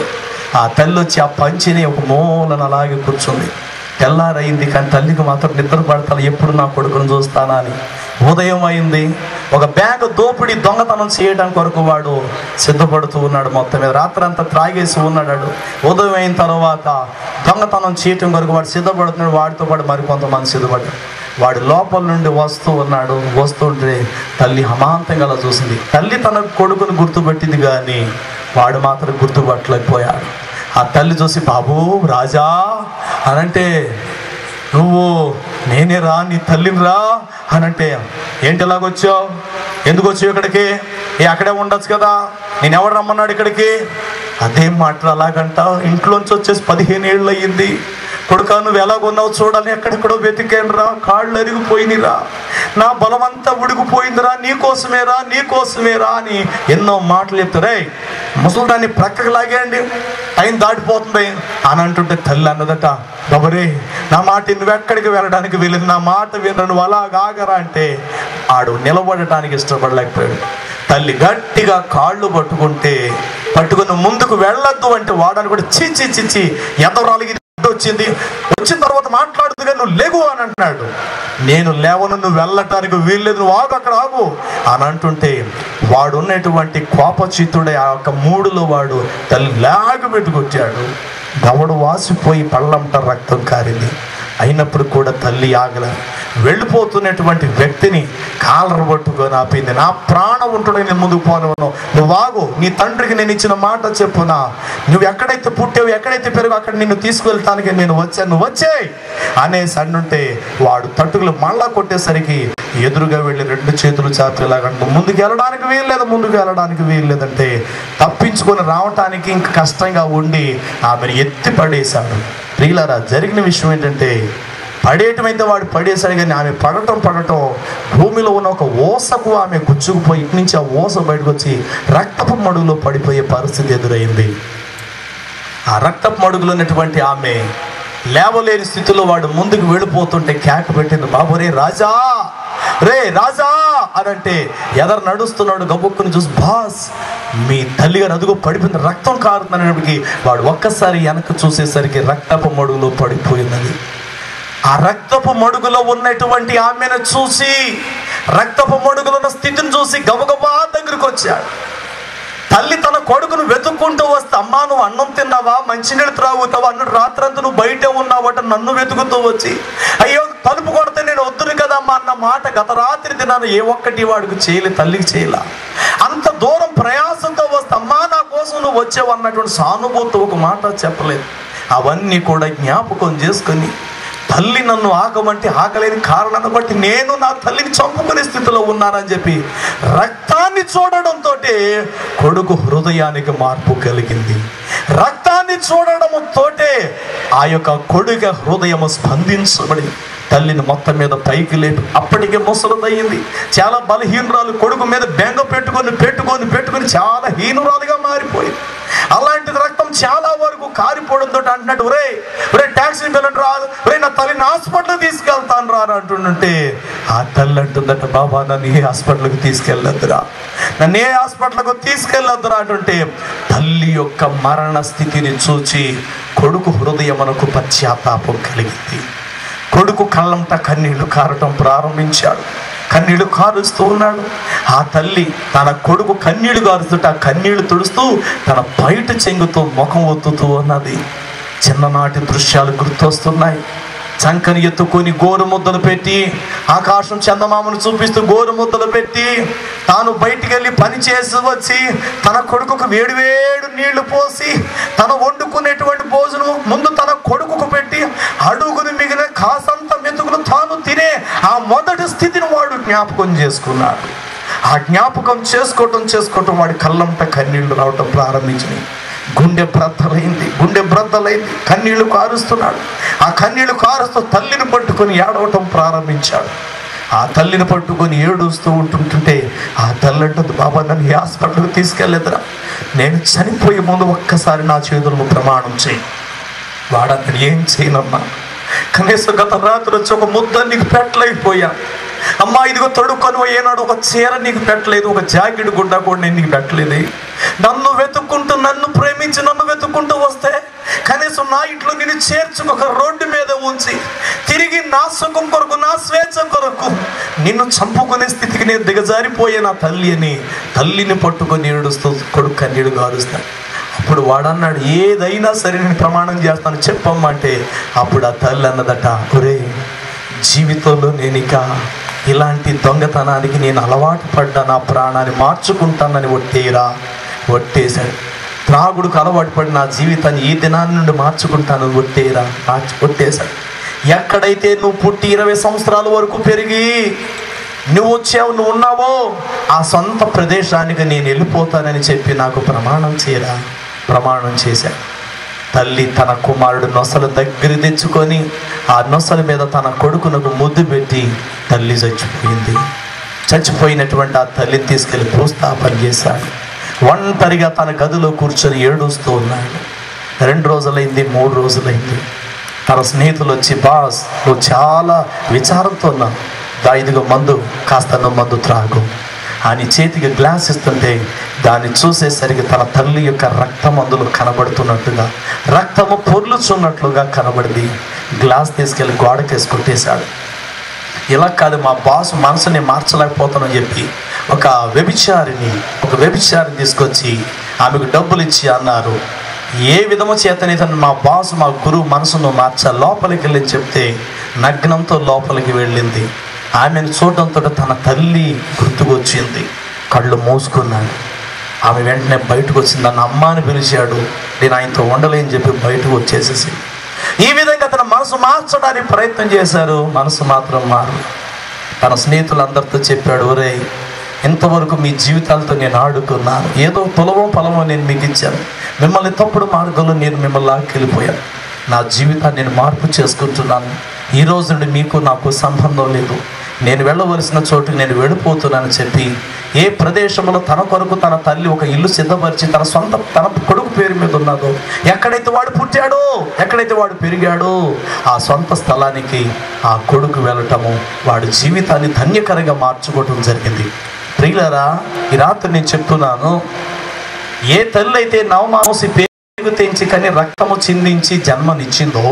ఆ తల్లి వచ్చి ఆ పంచిని ఒక మూలను అలాగే కూర్చుంది. తెల్లారైంది, కానీ తల్లికి మాత్రం నిద్ర పడతాను, ఎప్పుడు నా కొడుకును చూస్తానా అని. ఉదయం అయింది, ఒక బ్యాగ్ దోపిడీ దొంగతనం చేయడం కొరకు వాడు సిద్ధపడుతూ ఉన్నాడు. మొత్తం మీద రాత్రంతా త్రాగేసి ఉన్నాడు. ఉదయం అయిన తర్వాత దొంగతనం చేయటం కొరకు వాడు సిద్ధపడుతున్నాడు. వాడితో పాటు మరికొంతమంది సిద్ధపడ్డాడు. వాడు లోపల నుండి వస్తుంటే తల్లి అమాంతంగా అలా చూసింది. తల్లి తన కొడుకును గుర్తుపెట్టింది, కానీ వాడు మాత్రం గుర్తుపట్టలేకపోయాడు. ఆ తల్లి చూసి, బాబు రాజా అనంటే, నువ్వు నేనే రా, నీ తల్లిని రా అనంటే, ఏంటి ఎలాగొచ్చావు, ఎందుకు వచ్చావు ఇక్కడికి, అక్కడే ఉండొచ్చు కదా, నేను ఎవరు రమ్మన్నాడు ఇక్కడికి? అదేం మాటలు అలాగంట, ఇంట్లోంచి వచ్చేసి 15 ఏళ్ళు అయ్యింది, కొడుకా నువ్వు ఎలాగొన్నావు చూడాలి, ఎక్కడెక్కడో వెతికానురా, కాళ్ళు అరిగిపోయినరా, నా బలమంతా ఉడిగిపోయిందిరా, నీకోసమేరా అని ఎన్నో మాటలు చెప్తారే. ముసలి దాన్ని ప్రక్కకు లాగేయండి, టైం దాటిపోతుంది అని అంటుంటే తల్లి అన్నదట, బాబరే నా మాట నువ్వెక్కడికి వెళ్ళడానికి వెళ్ళింది, నా మాట వినరు, నువ్వు అలాగాగరా అంటే ఆడు నిలబడటానికి ఇష్టపడలేకపోయాడు. తల్లి గట్టిగా కాళ్ళు పట్టుకుని ముందుకు వెళ్ళొద్దు అంటే వాడని కూడా చిచ్చి ఎదరాలిగి వచ్చిన తర్వాత మాట్లాడుతుగా నువ్వు లేగు అని అంటున్నాడు. నేను లేవను, నువ్వు వెళ్ళటానికి వీల్లేదు, నువ్వు ఆగు, అక్కడ ఆగు అని అంటుంటే వాడు ఉన్నటువంటి కోపచిత్తుడే ఆ యొక్క మూడులో వాడు తల్లి లాగి పెట్టుకొచ్చాడు. దవడు వాసిపోయి పళ్ళంట రక్తం కారింది. అయినప్పుడు కూడా తల్లి ఆగల. వెళ్ళిపోతున్నటువంటి వ్యక్తిని కాలర్ పట్టుకొని ఆపింది. నా ప్రాణం ఉంటుండే నేను ముందుకు పోను, నువ్వు ఆగు, నీ తండ్రికి నేను ఇచ్చిన మాట చెప్పునా, నువ్వు ఎక్కడైతే పుట్టావు, ఎక్కడైతే పెరుగు అక్కడ నిన్ను తీసుకువెళ్తానికి నేను వచ్చాను, నువ్వు వచ్చేయి అనేసి అంటుంటే వాడు తట్టుకులు మళ్ళా కొట్టేసరికి ఎదురుగా వెళ్ళి 2 చేతులు చాపేలాగంటూ ముందుకు వెళ్ళడానికి వీల్లేదంటే తప్పించుకొని రావటానికి ఇంక కష్టంగా ఉండి ఆమెను ఎత్తి పడేశాడు. ప్రియులారా, జరిగిన విషయం ఏంటంటే, పడేయటమైతే వాడు పడేశాడు, కానీ ఆమె పడటం భూమిలో ఉన్న ఒక ఓసకు ఆమె గుచ్చుకుపోయి ఇటు నుంచి ఆ ఓస బయటకు వచ్చి రక్తపు మడుగులో పడిపోయే పరిస్థితి ఎదురైంది. ఆ రక్తపు మడుగులో ఉన్నటువంటి ఆమె లేవలేని స్థితిలో వాడు ముందుకు వెళ్ళిపోతుంటే కేక పెట్టింది, బాబు రే రాజా అనంటే ఎదరు నడుస్తున్నాడు. గబుక్కుని చూసి, బాస్ మీ తల్లిగారు అదుగో పడిపోయింది, రక్తం కారుతున్నప్పటికీ వాడు ఒక్కసారి వెనక్కి చూసేసరికి రక్తపు మడుగులో పడిపోయినది. ఆ రక్తపు మడుగులో ఉన్నటువంటి ఆమెను చూసి, రక్తపు మడుగులో ఉన్న స్థితిని చూసి గబగబా దగ్గరికి వచ్చాడు. తల్లి తన కొడుకును వెతుక్కుంటూ వస్తే, అమ్మా నువ్వు అన్నం తిన్నావా, మంచినీళ్ళు త్రాగుతావా, అన్నుడు రాత్రంతా నువ్వు బయటే ఉన్నావట, నన్ను వెతుకుతూ వచ్చి, అయ్యో తలుపు కొడితే నేను వద్దును కదమ్మా అన్న మాట గత రాత్రి తిన్నాను, ఏ ఒక్కటి వాడికి తల్లికి చేయలా. అంత దూరం ప్రయాసంతో వస్తే, అమ్మా నా కోసం నువ్వు వచ్చావు అన్నటువంటి సానుభూతి ఒక మాట చెప్పలేదు. అవన్నీ కూడా జ్ఞాపకం చేసుకొని, తల్లి నన్ను ఆగమంటే ఆగలేని కారణాన్ని బట్టి నేను నా తల్లిని చంపుకునే స్థితిలో ఉన్నానని చెప్పి రక్తాన్ని రక్తాన్ని చూడడంతో కొడుకు హృదయానికి మార్పు కలిగింది. రక్తాన్ని చూడడంతో ఆ యొక్క కొడుకు హృదయము స్పందించబడి తల్లిని మొత్తం మీద పైకి లేపి, అప్పటికే ముసలిదయ్యింది, చాలా బలహీనురాలు, కొడుకు మీద బెంగ పెట్టుకొని చాలా హీనురాలుగా మారిపోయింది. అలాంటిది రక్తం చాలా వరకు కారిపోవడంతో అంటున్నట్టు, ఒరే ట్యాక్సీ పిల్లలు రాదు, నా తల్లిని హాస్పిటల్కి తీసుకెళ్తాను రా అంటుంటే ఆ తల్లి అంటుందట, బాబా నన్ను ఏ హాస్పిటల్కి తీసుకెళ్ళొద్దురా, నన్ను ఏ హాస్పిటల్కి తీసుకెళ్ళొద్దురా అంటుంటే తల్లి యొక్క మరణ స్థితిని చూచి కొడుకు హృదయమునకు పశ్చాత్తాపం కలిగింది. కొడుకు కళ్ళంట కన్నీళ్లు కారటం ప్రారంభించాడు. కన్నీళ్లు కారుస్తూ ఉన్నాడు. ఆ తల్లి తన కొడుకు కన్నీళ్లు కారుస్తుంటే ఆ కన్నీళ్లు తుడుస్తూ తన బయట చెంగుతో ముఖం ఒత్తుతూ ఉన్నది. చిన్ననాటి దృశ్యాలు గుర్తొస్తున్నాయి. చంకని ఎత్తుకొని గోరు ముద్దలు పెట్టి, ఆకాశం చందమామను చూపిస్తూ గోరు ముద్దలు పెట్టి, తాను బయటికి వెళ్ళి పని చేసి వచ్చి తన కొడుకుకు వేడివేడు నీళ్లు పోసి తను వండుకునేటువంటి భోజనం ముందు తన కొడుకుకు పెట్టి అడుగుని మిగిలిన కాసంత మెతుకులు తాను తినే ఆ మొదటి స్థితిని వాడు జ్ఞాపకం చేసుకున్నాడు. ఆ జ్ఞాపకం చేసుకోవటం వాడి కళ్ళంట కన్నీళ్లు రావటం ప్రారంభించినాయి. గుండె బ్రద్దలైంది. కన్నీళ్లు కారుస్తున్నాడు. ఆ కన్నీళ్లు కారుస్తూ తల్లిని పట్టుకొని ఏడవటం ప్రారంభించాడు. ఆ తల్లిని పట్టుకొని ఏడుస్తూ ఉంటుంటే ఆ తల్లి అంటుంది, బాబా నన్ను ఈ హాస్పిటల్కి తీసుకెళ్ళలేదురా, నేను చనిపోయే ముందు ఒక్కసారి నా చేతులను ప్రమాణం చేయి. వాడన్నాడు, ఏం చేయనమ్మా, కనీసం గత రాత్రి వచ్చి ఒక ముద్ద నీకు పెట్టలేకపోయా అమ్మా, ఇదిగో తొడుక్కొని ఏనాడు ఒక చీర నీకు పెట్టలేదు, ఒక జాకెట్ గుడ్డ కూడా నేను నీకు పెట్టలేదు. నన్ను వెతుక్కుంటూ, నన్ను ప్రేమించి నన్ను వెతుక్కుంటూ వస్తే కనీసం నా ఇంట్లో నేను చేర్చుకొక రోడ్డు మీద ఉంచి తిరిగి నా సుఖం కొరకు, నా స్వేచ్ఛ కొరకు నిన్ను చంపుకునే స్థితికి నేను దిగజారిపోయే నా తల్లి అని తల్లిని పట్టుకొని ఏడుస్తూ కొడుకు కన్నీడు గారుస్తాను. అప్పుడు వాడన్నాడు, ఏదైనా సరే నేను ప్రమాణం చేస్తాను చెప్పమ్మా అంటే అప్పుడు ఆ తల్లి అన్నదట, ఒరే జీవితంలో నేను ఇక ఇలాంటి దొంగతనానికి నేను అలవాటు పడ్డా, నా ప్రాణాన్ని మార్చుకుంటానని ఒట్టేశాడు. త్రాగుడుకు అలవాటు పడి నా జీవితాన్ని ఈ దినాన్ని నుండి మార్చుకుంటాను ఒట్టేశాడు. ఎక్కడైతే నువ్వు పుట్టి 20 సంవత్సరాల వరకు పెరిగి నువ్వు ఉన్నావో ఆ సొంత ప్రదేశానికి నేను వెళ్ళిపోతానని చెప్పి నాకు ప్రమాణం చేశాడు. తల్లి తన కుమారుడు నొసలు దగ్గర తెచ్చుకొని ఆ నొసల మీద తన కొడుకునకు ముద్దు పెట్టి తల్లి చచ్చిపోయినటువంటి ఆ తల్లిని తీసుకెళ్ళి భూస్థాపన చేశాడు. ఒంటరిగా తన గదిలో కూర్చొని ఏడుస్తూ ఉన్నాడు. 2 రోజులైంది, 3 రోజులైంది. తన స్నేహితులు వచ్చి, బాస్ నువ్వు చాలా విచారంతో ఉన్నావు, ఇదిగో మందు, కాస్త మందు త్రాగు అని చేతికి గ్లాస్ ఇస్తుంటే దాన్ని చూసేసరికి తన తల్లి యొక్క రక్తం అందులో కనబడుతున్నట్టుగా, రక్తము పొర్లుచున్నట్లుగా కనబడింది. గ్లాస్ తీసుకెళ్ళి గోడకేసి కొట్టేశాడు. ఇలా కాదు, మా బాసు మనసుని మార్చలేకపోతానని చెప్పి ఒక వ్యభిచారిని తీసుకొచ్చి ఆమెకు డబ్బులు ఇచ్చి అన్నారు, ఏ విధము చేతని మా బాసు మా గురువు మనసును మార్చాలి, లోపలికి వెళ్ళి చెప్తే నగ్నంతో లోపలికి వెళ్ళింది. ఆమెను చూడడంతో తన తల్లి గుర్తుకొచ్చింది. కళ్ళు మూసుకున్నాడు. ఆమె వెంటనే బయటకు వచ్చింది. నన్ను అమ్మ అని పిలిచాడు. నేను ఆయనతో ఉండలేని చెప్పి బయటకు వచ్చేసేసి ఈ విధంగా తన మనసు మార్చడానికి ప్రయత్నం చేశారు. మనసు మాత్రం మారు. తన స్నేహితులందరితో చెప్పాడు, ఒరే ఇంతవరకు మీ జీవితాలతో నేను ఆడుకున్నాను, ఏదో పొలమో నేను మీకు ఇచ్చాను, మిమ్మల్ని తప్పుడు మార్గంలో నేను మిమ్మల్ని లాక్కెళ్ళిపోయాను, నా జీవితాన్ని నేను మార్పు చేసుకుంటున్నాను, ఈ రోజు నుండి మీకు నాకు సంబంధం లేదు, నేను వెళ్ళవలసిన చోటుకి నేను వెళ్ళిపోతున్నాను చెప్పి ఏ ప్రదేశంలో తన కొరకు తన తల్లి ఒక ఇల్లు సిద్ధపరిచి తన కొడుకు పేరు మీద ఉన్నదో, ఎక్కడైతే వాడు పుట్టాడో, ఎక్కడైతే వాడు పెరిగాడో ఆ సొంత స్థలానికి ఆ కొడుకు వెళ్ళటము వాడి జీవితాన్ని ధన్యకరంగా మార్చుకోవటం జరిగింది. ప్రియులారా, ఈ రాత్రి నేను చెప్తున్నాను, ఏ తల్లి అయితే నవమాసి పేరు తెంచి కానీ రక్తము చిందించి జన్మనిచ్చిందో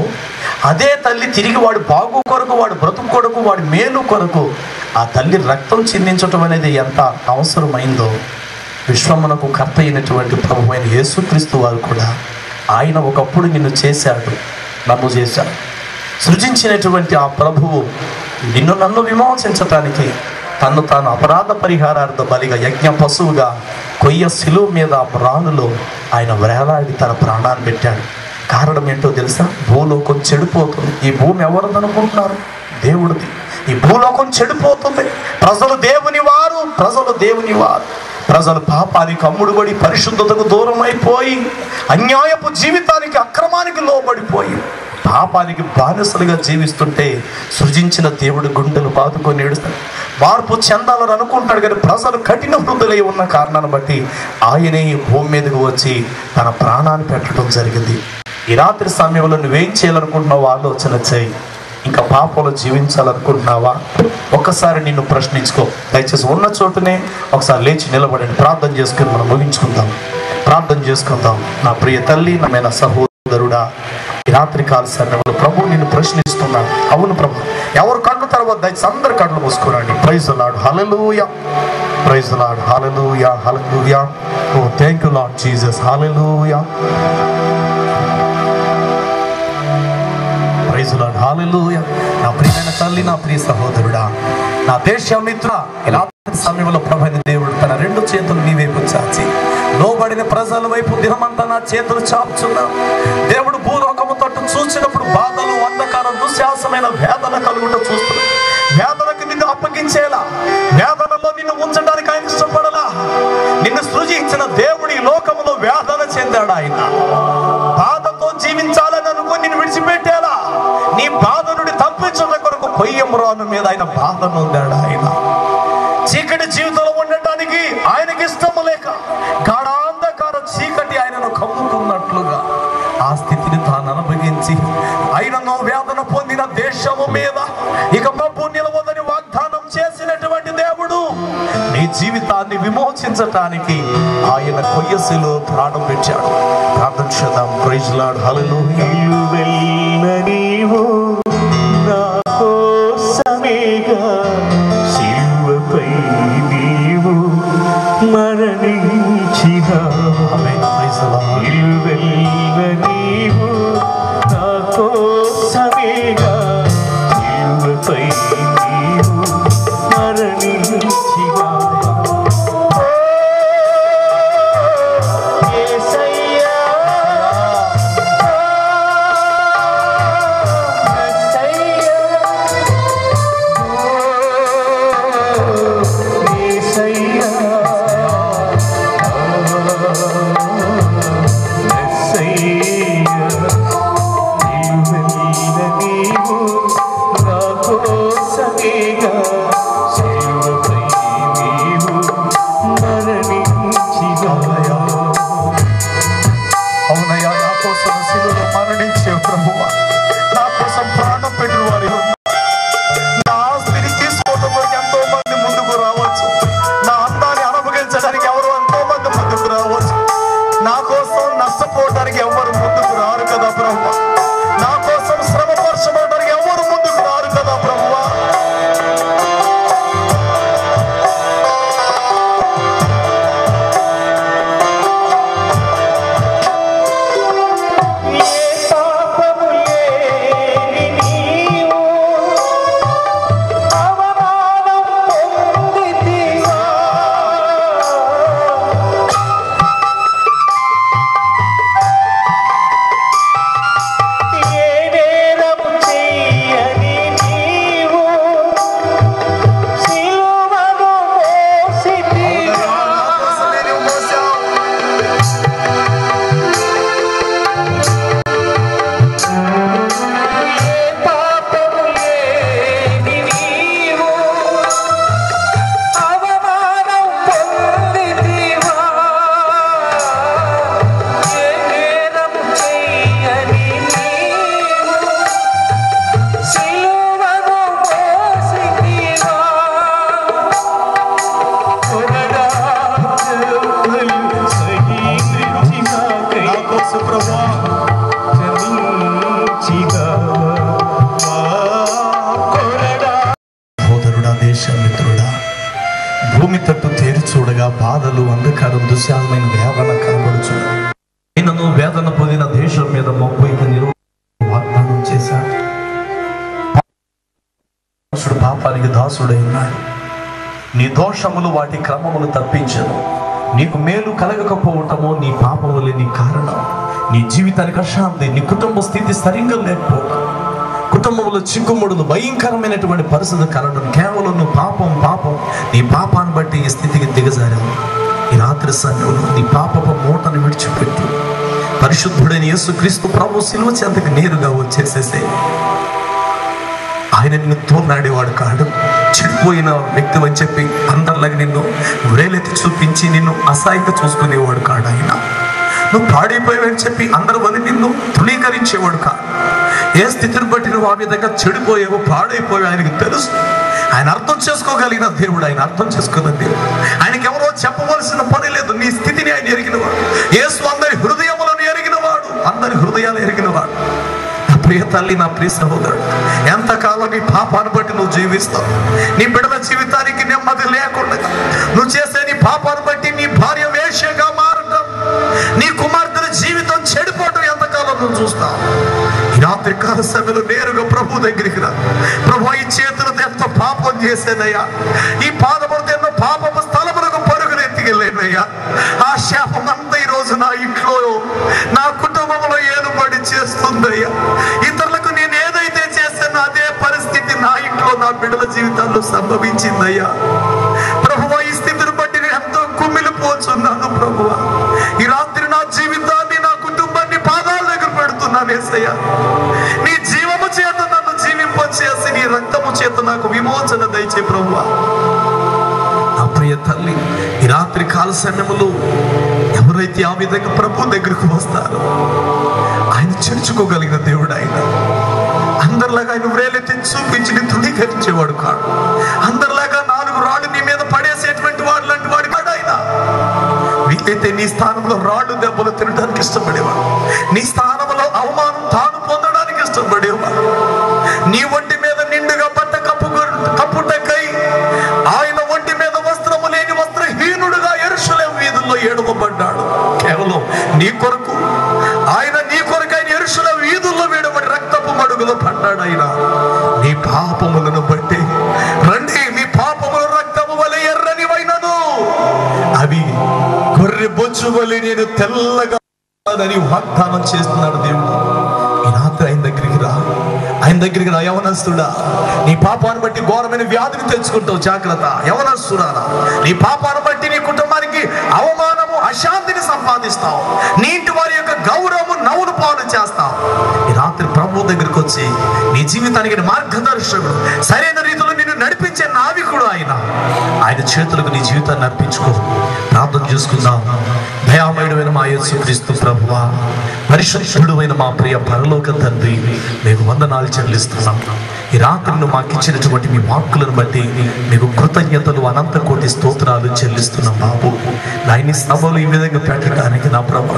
అదే తల్లి తిరిగి వాడు బాగు కొరకు, వాడు బ్రతుకు కొరకు, వాడి మేలు కొరకు ఆ తల్లి రక్తం చిందించటం అనేది ఎంత అవసరమైందో విశ్వమునకు కర్త అయినటువంటి ప్రభు అయిన యేసుక్రీస్తు వారు కూడా ఆయన ఒకప్పుడు నిన్ను చేశాడు, నన్ను చేశాడు. సృజించినటువంటి ఆ ప్రభువు నన్ను విమోచించటానికి తను తాను అపరాధ పరిహారార్థ బలిగా యజ్ఞ పశువుగా కొయ్య శిలువ మీద రానులో ఆయన వేలాడి తన ప్రాణాన్ని పెట్టాడు. కారణం ఏంటో తెలుసా? భూలోకం చెడిపోతుంది. ఈ భూమి ఎవరిది అనుకుంటున్నారు? దేవుడిది. ఈ భూలోకం చెడిపోతుంది. ప్రజలు దేవుని వారు ప్రజలు పాపానికి అమ్ముడుబడి పరిశుద్ధతకు దూరం అయిపోయి అన్యాయపు జీవితానికి అక్రమానికి లోబడిపోయి పాపానికి బానిసలుగా జీవిస్తుంటే సృజించిన దేవుడు గుండెలు బాదుకొని ఏడుస్తాడు. మార్పు చెందాలని అనుకుంటాడు కానీ ప్రజలు కఠిన హృదయులై ఉన్న కారణాన్ని బట్టి ఆయనే భూమి మీదకు వచ్చి తన ప్రాణాన్ని పెట్టడం జరిగింది. ఈ రాత్రి సమయంలో నువ్వేం చేయాలనుకుంటున్నావో ఆలోచన చేయి. ఇంకా పాపంలో జీవించాలనుకుంటున్నావా? ఒక్కసారి నిన్ను ప్రశ్నించుకో. దయచేసి ఉన్న చోటునే ఒకసారి లేచి నిలబడండి. ప్రార్థన చేసుకుని మనం ముగించుకుందాం. ప్రార్థన చేసుకుందాం. నా ప్రియ తల్లి, నా సహోదరుడా, ఈ రాత్రి కాల సమయంలో ప్రభు నిన్ను ప్రశ్నిస్తున్నాడు. అవును ప్రభు, ఎవరు కళ్ళు తర్వాత దయచేసి అందరు కళ్ళు మూసుకోరండి. Praise the Lord, hallelujah, praise the Lord, hallelujah, hallelujah. Oh thank you Lord Jesus, hallelujah, praise the Lord, hallelujah. నా ప్రియమైన తల్లి, నా ప్రియ సహోదరుడా, నా దేశ మిత్ర, ఈ రాత్రి సమయంలో ప్రభువైన దేవుడు తన రెండు చేతులు నీ వైపు చాచి లోబడిన ప్రజల వైపు దినమంతా నా చేతులు చాపుచున్నా. దేవుడు భూలోకము తట్టు చూసినప్పుడు బాధలు, అంధకారం, దుశ్శాసమైన వేదన కలుగుట చూస్తున్నాడు. వేదనకు నిన్ను అప్పగించేలా, వేదనలో నిన్ను ఉంచడానికి ఆయన ఇష్టపడలా. నిన్ను సృజించిన దేవుడి లోకములో వేదన చెందాడు. ఆయన బాధతో జీవించాలని అనుకుని నిన్ను విడిచిపెట్టేలా, నీ బాధ నుండి తప్పించడం కొరకు కొయ్యమ్రాను మీద ఆయన బాధ నొందాడు. ఆయన చీకటి జీవితంలో ఉండటానికి ఆయనకి ఇష్టము లేక గాఢాంధకార చీకటి ఆయనను కమ్ముకున్నట్లుగా ఆ స్థితిని తాను అనుభవించి ఆయనను వేదన పొందిన దేశము మీద ఇక మబ్బు నిలవదని వాగ్దానం చేసినటువంటి దేవుడు నీ జీవితాన్ని విమోచించటానికి ఆయన కొయ్యసిలో ప్రాణం పెట్టాడు. ప్రార్థన చేద్దాం. ప్రైజ్ ది లార్డ్, హల్లెలూయా. భూమి తట్టు తేరి చూడగా బాధలు, అంధకారం, దుశ్శాసమైన వేదన కనబడుచు. ఆయనను వేదన పొందిన దేశం మీద మబ్బు వాగ్దానం చేశాడు. పాపానికి దాసుడై ఉన్నాడు. నీ దోషములు వాటి క్రమములు తప్పించను. నీకు మేలు కలగకపోవటము నీ పాపములే నీ కారణం. నీ జీవితానికి అశాంతి, నీ కుటుంబ స్థితి సరిగ్గా లేకపోవడం, కుటుంబంలో చిక్కుముడులు, భయంకరమైనటువంటి పరిస్థితి కలగడం కేవలం నువ్వు పాపం నీ పాపాన్ని బట్టి ఈ స్థితికి దిగజారావు. ఈ రాత్రి సమయంలో నీ పాపపు మూటను విడిచిపెట్టు. పరిశుద్ధుడైన యేసుక్రీస్తు ప్రభు శిలువ చెంతకు నేరుగా వచ్చేసేసే. ఆయన నిన్ను తోనాడేవాడు కాడు. చెడిపోయిన వ్యక్తి అని చెప్పి అందరిలాగా నిన్ను వ్రేలెత్తి చూపించి నిన్ను అసహాయంగా చూసుకునేవాడు కాడు. ఆయన నువ్వు పాడైపోయావని చెప్పి అందరూ మంది నిన్ను తృణీకరించేవాడు కాదు. ఏ స్థితిని బట్టి నువ్వు ఆ విధంగా చెడిపోయావో పాడైపోయావు ఆయనకు తెలుసు. ఆయన అర్థం చేసుకోగలిగిన దేవుడు, ఆయన అర్థం చేసుకున్న దేవుడు. ఆయనకి ఎవరో చెప్పవలసిన పని లేదు. నీ స్థితిని ఆయన ఎరిగినవాడు. యేసు అందరి హృదయములను ఎరిగినవాడు, అందరి హృదయాలు ఎరిగినవాడు. నా ప్రియ తల్లి, నా ప్రియ సహోదరుడు, ఎంతకాలం నీ పాపాన్ని బట్టి నువ్వు జీవిస్తావు? నీ బిడ్డల జీవితానికి నెమ్మది లేకుండా నువ్వు చేసే నీ పాపాన్ని బట్టి నీ భార్య వేశ్యగా మారటం, నీ కుమార్తెల జీవితం చెడిపోవటం ఎంతకాలం నువ్వు చూస్తావు? ఈ రాత్రి కాల సమయంలో నేరుగా ప్రభు దగ్గరికి రా. ప్రభు, ఈ చేతులతో ఎంతో పాపం చేసేదయ్యా, ఈ పాదములతో ఎన్నో పాపపు స్థలములకు పరుగులు ఎత్తికెళ్ళేదయ్యా. ఆ శాపం అంతా ఈ రోజు నా ఇంట్లో, నా కుటుంబంలో ఏలుబడి చేస్తుందయ్యా. ఇతరులకు నేను ఏదైతే చేశానో అదే పరిస్థితి నా ఇంట్లో, నా బిడ్డల జీవితాల్లో సంభవించిందయ్యా. ప్రభువా, ఈ స్థితిని బట్టి నేను ఎంతో కుమిలిపోతున్నాను. ప్రభువా, ఈ రాత్రి నా జీవితాన్ని, నా కుటుంబాన్ని పాదాల దగ్గర పెడుతున్నాను యేసయ్యా. నీ జీవము చేత నన్ను జీవింపచేసి నీ రక్తము చేత నాకు విమోచన దయచే ప్రభువా. నా ప్రియ తల్లి, ఈ రాత్రి కాల సమయంలో ఎవరైతే ఆ విధంగా ప్రభు దగ్గరకు వస్తారో ఆయన చేర్చుకోగలిగిన దేవుడు. ఆయన అందరిలాగా ఆయన వ్రేలెత్తి చూపించి నీ తృణీకరించేవాడు కాడు. అందరిలాగా 4 రాళ్ళు నీ మీద పడేసేటువంటి వాడు లాంటి వాడు కాడు ఆయన. వీలైతే నీ స్థానంలో రాళ్ళు దెబ్బలు తినడానికి ఇష్టపడేవాడు. నీ స్థానంలో అవమానం తాను పొందడానికి ఇష్టపడేవాడు. నీ ఒంటి మీద నిండుగా బట్ట కప్పుటకై ఆయన ఒంటి మీద వస్త్రము లేని వస్త్రహీనుడుగా యెరూషలేము వీధుల్లో ఏడవబడ్డాడు. కేవలం నీ కొరకు ఆయన, నీ కొరకు ఆయన యెరూషలేము వీధుల్లో వేడబడి రక్తపు మడుగులో పడ్డాడు. ఆయన నీ పాపములను బట్టి రండి, మీ పాపములు రక్తము వలె ఎర్రనివైనను అవి గొర్రె బొచ్చు వలె నేను తెల్లగా అని వాగ్దానం చేస్తున్నాడు దేవుడు. ఈ రాత్రి ఆయన దగ్గరికి రా. ఆయన దగ్గరికి రా. యవనస్తుడా, నీ పాపాన్ని బట్టి ఘోరమైన వ్యాధిని తెచ్చుకుంటావు. జాగ్రత్త. యవనస్తుడా, నీ పాపాన్ని బట్టి నీ కుటుంబానికి అవమానము, అశాంతిని సంపాదిస్తావు. నీ ఇంటి వారి యొక్క గౌరవము నవ్వును పాలు చేస్తావు. ఈ రాత్రి ప్రభు దగ్గరికి వచ్చి నీ జీవితానికి మార్గదర్శకుడు, సరైన రీతిలో నిన్ను నడిపించే నావికుడు ఆయన. ఆయన చేతులకు నీ జీవితాన్ని అర్పించుకో. ప్రార్థన చేసుకుందాం. దయామయుడైన మా యేసుక్రీస్తు ప్రభువా, పరిశుద్ధుడైన మా ప్రియ పరలోక తండ్రి, మీకు వందనాలు చెల్లిస్తున్నాం. ఈ రాత్రి నువ్వు మాకు ఇచ్చినటువంటి మీ వాక్కులను బట్టి మీకు కృతజ్ఞతలు, అనంత కోటి స్తోత్రాలు చెల్లిస్తున్నాం బాబు. నాయని సభలు ఈ విధంగా పెట్టడానికి నా ప్రభు,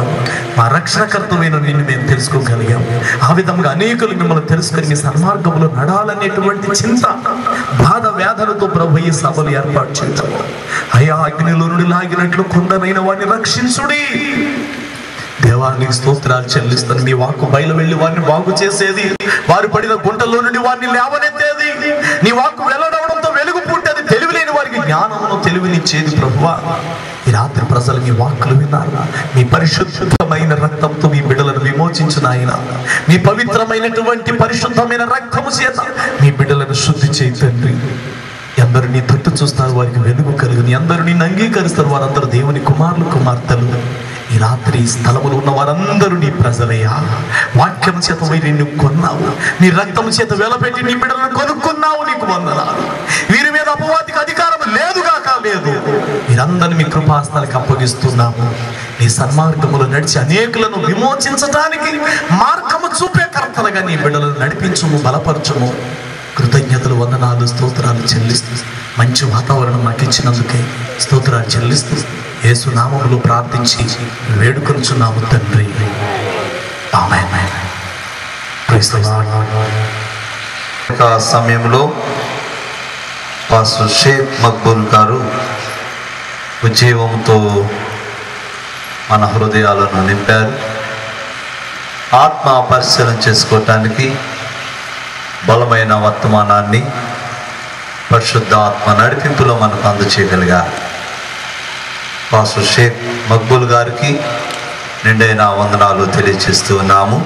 మా రక్షణకర్తమైన నిన్ను మేము తెలుసుకోగలిగాం. ఆ విధంగా అనేకులు మిమ్మల్ని తెలుసుకొని మీ సన్మార్గంలో నడాలనేటువంటి చింత, బాధ, వేదనతో ప్రభు ఈ సభలు ఏర్పాటు చేయటం. అయ్యా, అగ్నిలో నుండి లాగినట్లు కొందరైన వాడిని రక్షించుడి. దేవానికి స్తోత్రాలు చెల్లిస్తాను. నీ వాక్కు బయలు వెళ్ళి వారిని బాగు చేసేది, వారు పడిన గుంటలో నుండి వారిని లేవనెత్తేది. నీ వాక్కు వెల్లడవడంతో వెలుగు పుట్టేది, తెలివి లేని వారికి జ్ఞానమును తెలివినిచ్చేది. ప్రభువా, ఈ రాత్రి ప్రజలు మీ వాక్కులు విన్నారు. మీ పరిశుద్ధమైన రక్తంతో మీ బిడ్డలను విమోచించిన ఆయన, మీ పవిత్రమైనటువంటి పరిశుద్ధమైన రక్తము చేత మీ బిడ్డలను శుద్ధి చేయి తండ్రి. ఎందరు నీ తట్టు చూస్తారు వారికి వెలుగు కలుగుని, ఎందరు నిన్ను అంగీకరిస్తారు వారందరూ దేవుని కుమారులు, కుమార్తెలు. ఈ రాత్రి స్థలములు ఉన్న వారందరూ నీ ప్రజలయ్యా. వాక్యం చేత వీరిని కొన్నావు, నీ రక్తం చేత వెలపెట్టి నీ బిడ్డలను కొనుక్కున్నావు. నీకు వందనాలు. వీరి మీద అపవాదికి అధికారం లేదుగాక లేదు. మీరందరినీ మీ కృపాస్థానికి అప్పగిస్తున్నాము. నీ సన్మార్గములు నడిచి అనేకులను విమోచించడానికి మార్గము చూపే కర్తలుగా నీ బిడ్డలను నడిపించుము, బలపరచుము. కృతజ్ఞతలు, వందనాలు, స్తోత్రాలు చెల్లిస్తూ మంచి వాతావరణం మాకు ఇచ్చినందుకే స్తోత్రాలు చెల్లిస్తూ యేసు నామములో ప్రార్థించి వేడుకొనుచున్నాము తండ్రి. ఆమేన్. Praise the Lord. ఆ సమయంలో పాస్టర్ షేక్ మక్బూల్ గారు ఉజ్జీవంతో మన హృదయాలను నింపారు. ఆత్మ పరిశీలన చేసుకోవటానికి బలమైన వర్తమానాన్ని పరిశుద్ధ ఆత్మ నడిపింపులో మనకు అందచేయగలిగారు. పాస్టర్ షేక్ మక్బూల్ గారికి నిండైన వందనాలు తెలియజేస్తూ ఉన్నాము.